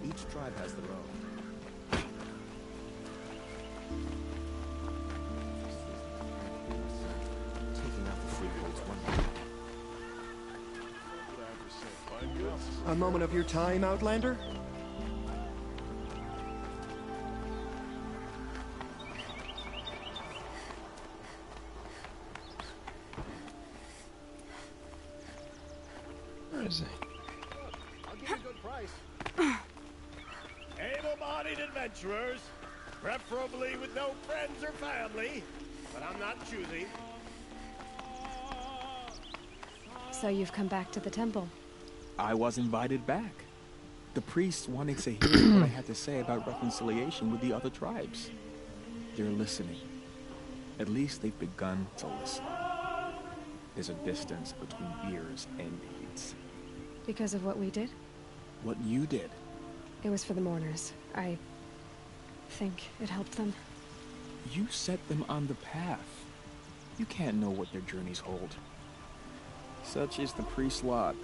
Each tribe has their own. Taking out the freeholds one by one. A moment of your time, Outlander? Where is he? I'll give you a good price. Able-bodied adventurers, preferably with no friends or family, but I'm not choosy. So you've come back to the temple. I was invited back. The priests wanted to hear what I had to say about reconciliation with the other tribes. They're listening. At least they've begun to listen. There's a distance between ears and deeds. Because of what we did? What you did. It was for the mourners. I think it helped them. You set them on the path. You can't know what their journeys hold. Such is the priest's lot.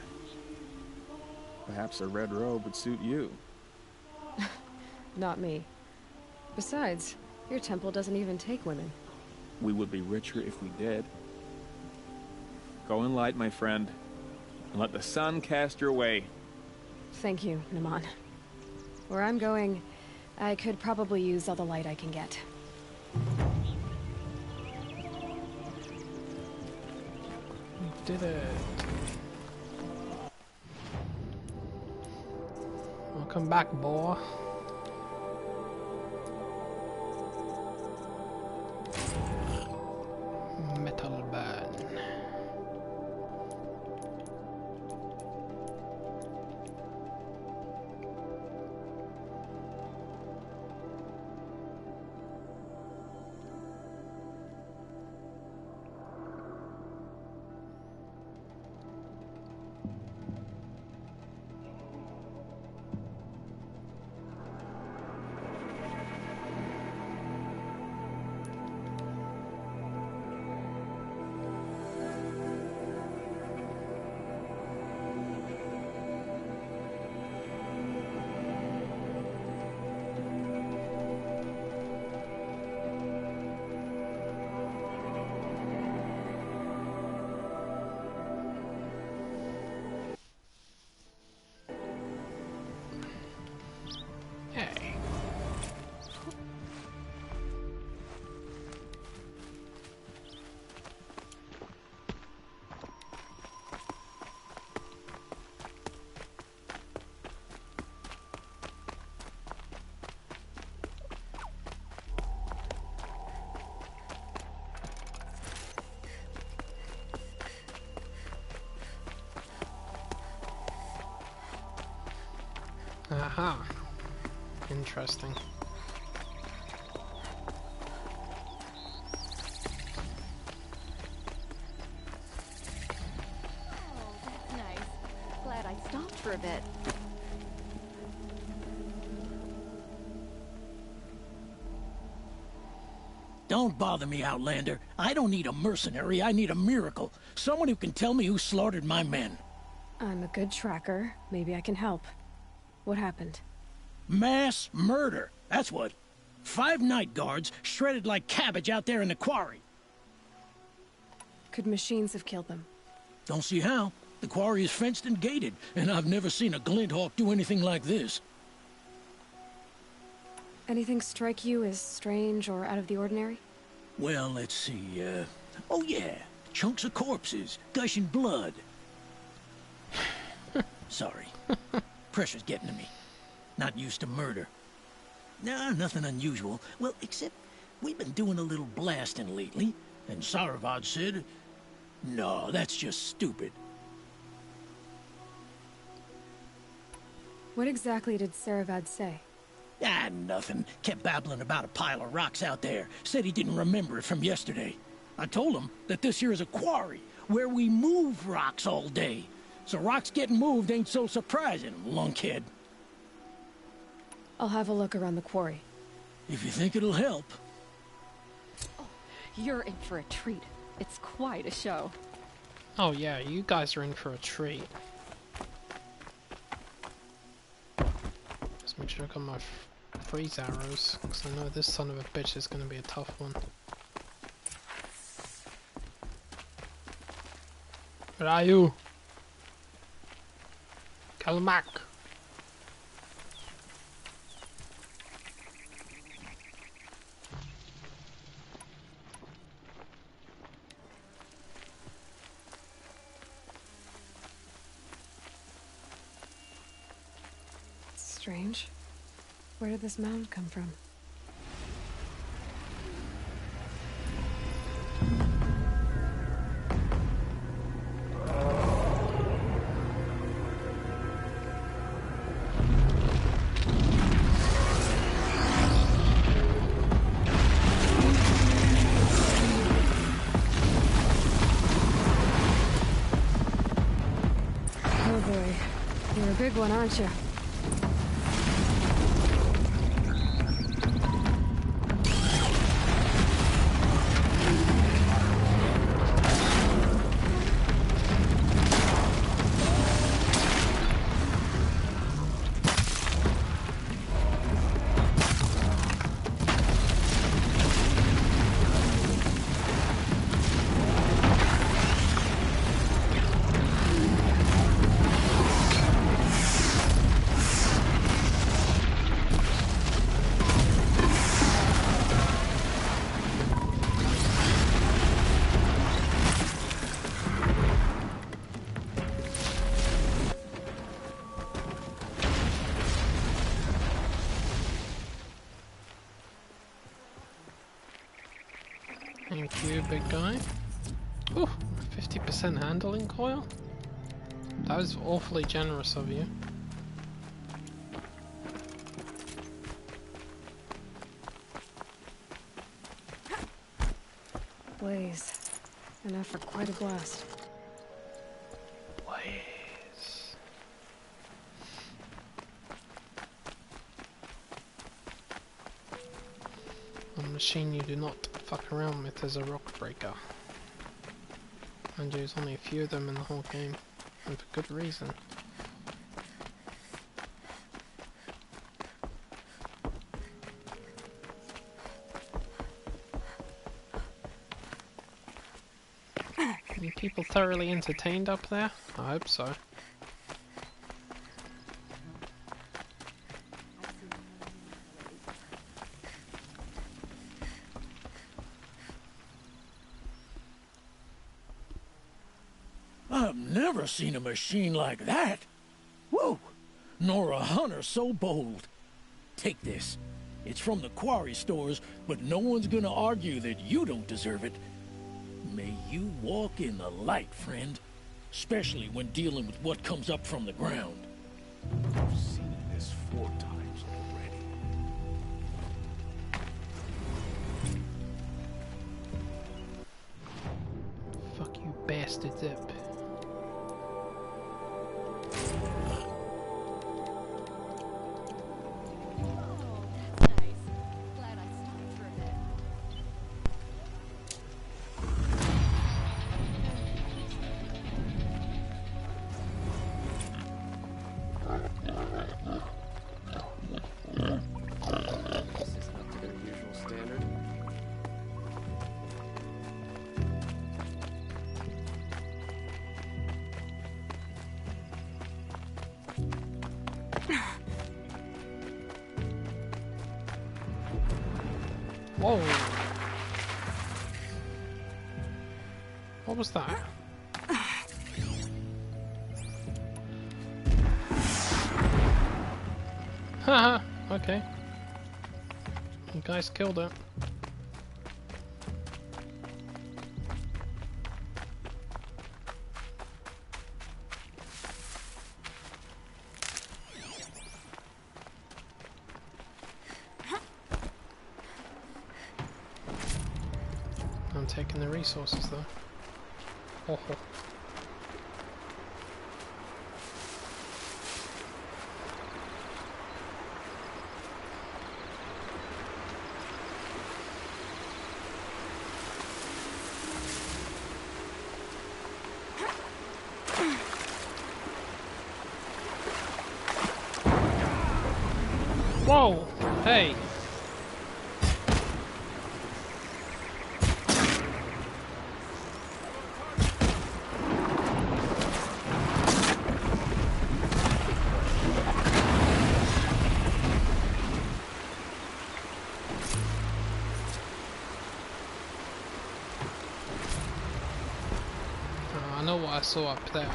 Perhaps a red robe would suit you. Not me. Besides, your temple doesn't even take women. We would be richer if we did. Go in light, my friend, and let the sun cast your way. Thank you, Naman. Where I'm going, I could probably use all the light I can get. Did it. Welcome back, boy. Metal burn. Aha. Interesting. That's nice. Glad I stopped for a bit. Don't bother me, Outlander. I don't need a mercenary, I need a miracle. Someone who can tell me who slaughtered my men. I'm a good tracker. Maybe I can help. What happened? Mass murder. That's what. 5 night guards shredded like cabbage out there in the quarry. Could machines have killed them? Don't see how. The quarry is fenced and gated, and I've never seen a Glinthawk do anything like this. Anything strike you as strange or out of the ordinary? Well, let's see, oh yeah, chunks of corpses, gushing blood. Sorry. Pressure's getting to me. Not used to murder. Nah, nothing unusual. Well, except we've been doing a little blasting lately, and Saravad said, no, that's just stupid. What exactly did Saravad say? Ah, nothing. Kept babbling about a pile of rocks out there. Said he didn't remember it from yesterday. I told him that this here is a quarry, where we move rocks all day. So rocks getting moved ain't so surprising, lunkhead. I'll have a look around the quarry. If you think it'll help. Oh, you're in for a treat. It's quite a show. Oh yeah, you guys are in for a treat. Just make sure I got my freeze arrows, because I know this son of a bitch is going to be a tough one. Where are you? Kalmak. Strange. Where did this mound come from? Oh boy, you're a big one, aren't you? Thank you, big guy. Ooh, 50% handling coil? That was awfully generous of you. Blaze. Enough for quite a blast. Blaze. A machine you do not fuck around with is a rock breaker. And there's only a few of them in the whole game, and for good reason. Are you people thoroughly entertained up there? I hope so. I've never seen a machine like that. Whoa! Nor a hunter so bold. Take this. It's from the quarry stores, but no one's gonna argue that you don't deserve it. May you walk in the light, friend. Especially when dealing with what comes up from the ground. I've seen this 4 times already. Fuck you, bastard zip. Whoa! What was that? Haha, okay. You guys killed it. I'm taking the resources though. Oh, oh. Whoa! Hey! I know what I saw up there.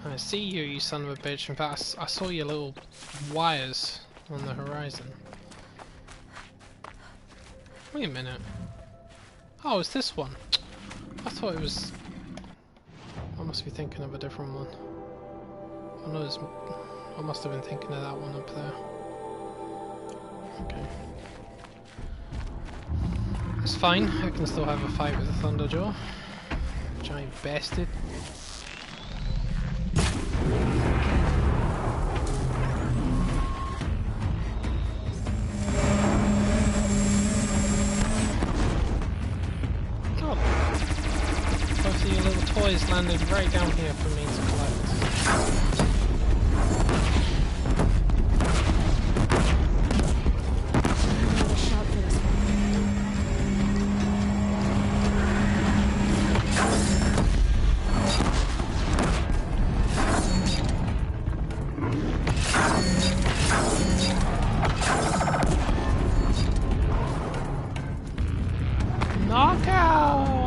I see you, you son of a bitch. In fact, I saw your little wires on the horizon. Wait a minute. Oh, it's this one. I thought it was... I must be thinking of a different one. Oh no, I must have been thinking of that one up there. Okay. It's fine, I can still have a fight with the Thunderjaw. Giant bastard. Your little toys landed right down here for me to collect. Knockout!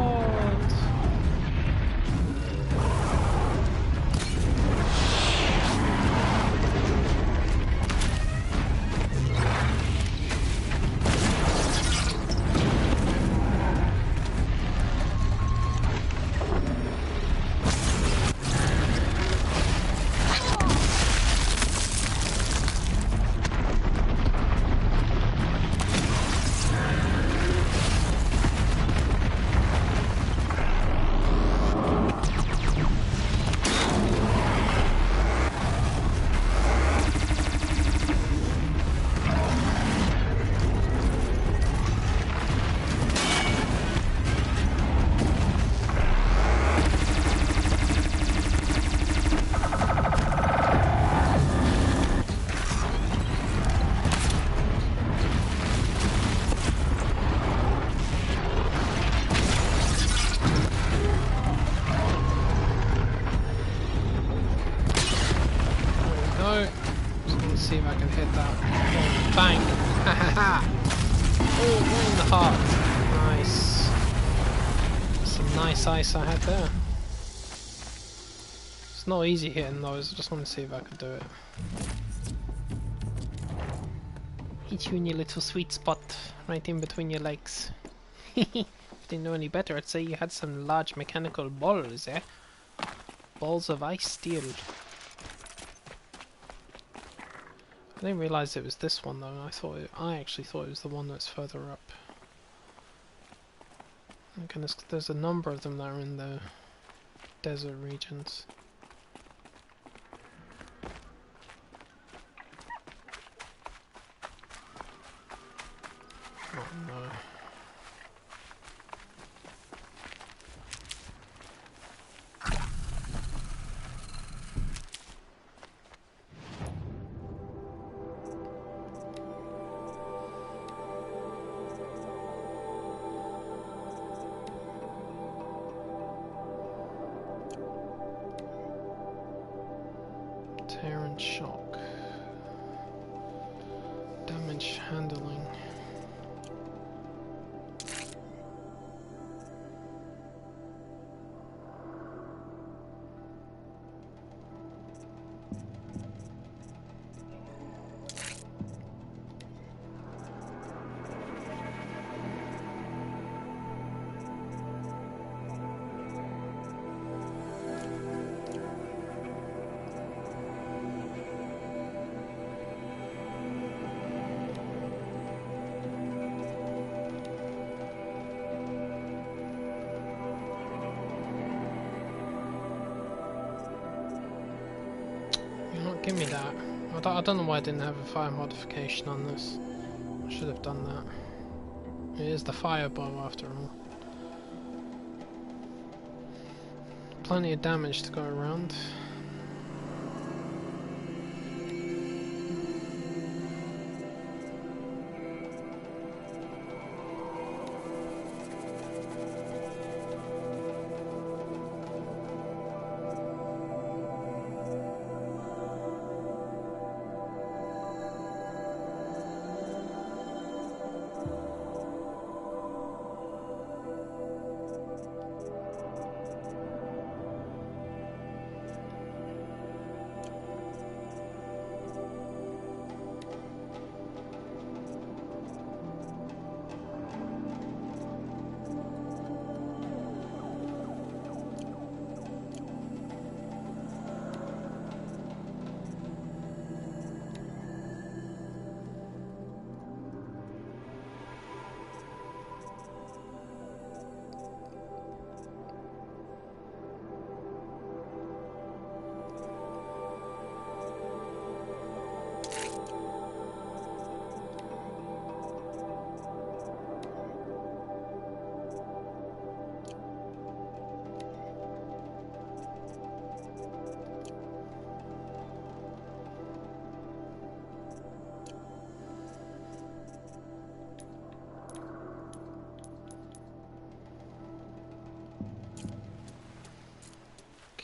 apart. Nice. Some nice ice I had there. It's not easy hitting those, I just want to see if I could do it. Hit you in your little sweet spot, right in between your legs. If you didn't know any better, I'd say you had some large mechanical balls, eh? Balls of ice steel. I didn't realise it was this one though. I actually thought it was the one that's further up. And there's a number of them that are in the desert regions. Oh no. Tear and shock. Damage handling. Give me that. I don't know why I didn't have a fire modification on this. I should have done that. It is the fire bow after all. Plenty of damage to go around.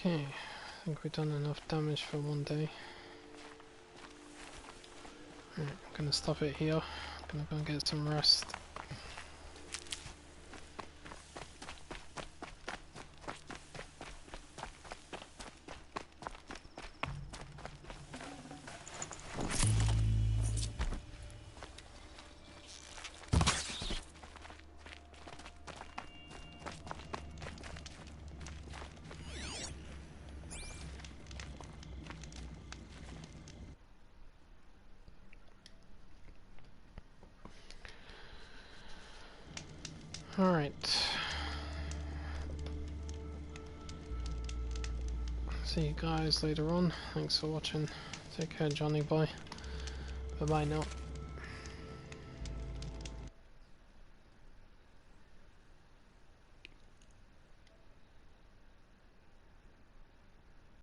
Okay, I think we've done enough damage for one day. Right, I'm gonna stop it here. I'm gonna go and get some rest. Alright. See you guys later on. Thanks for watching. Take care, Johnny boy. Bye bye now.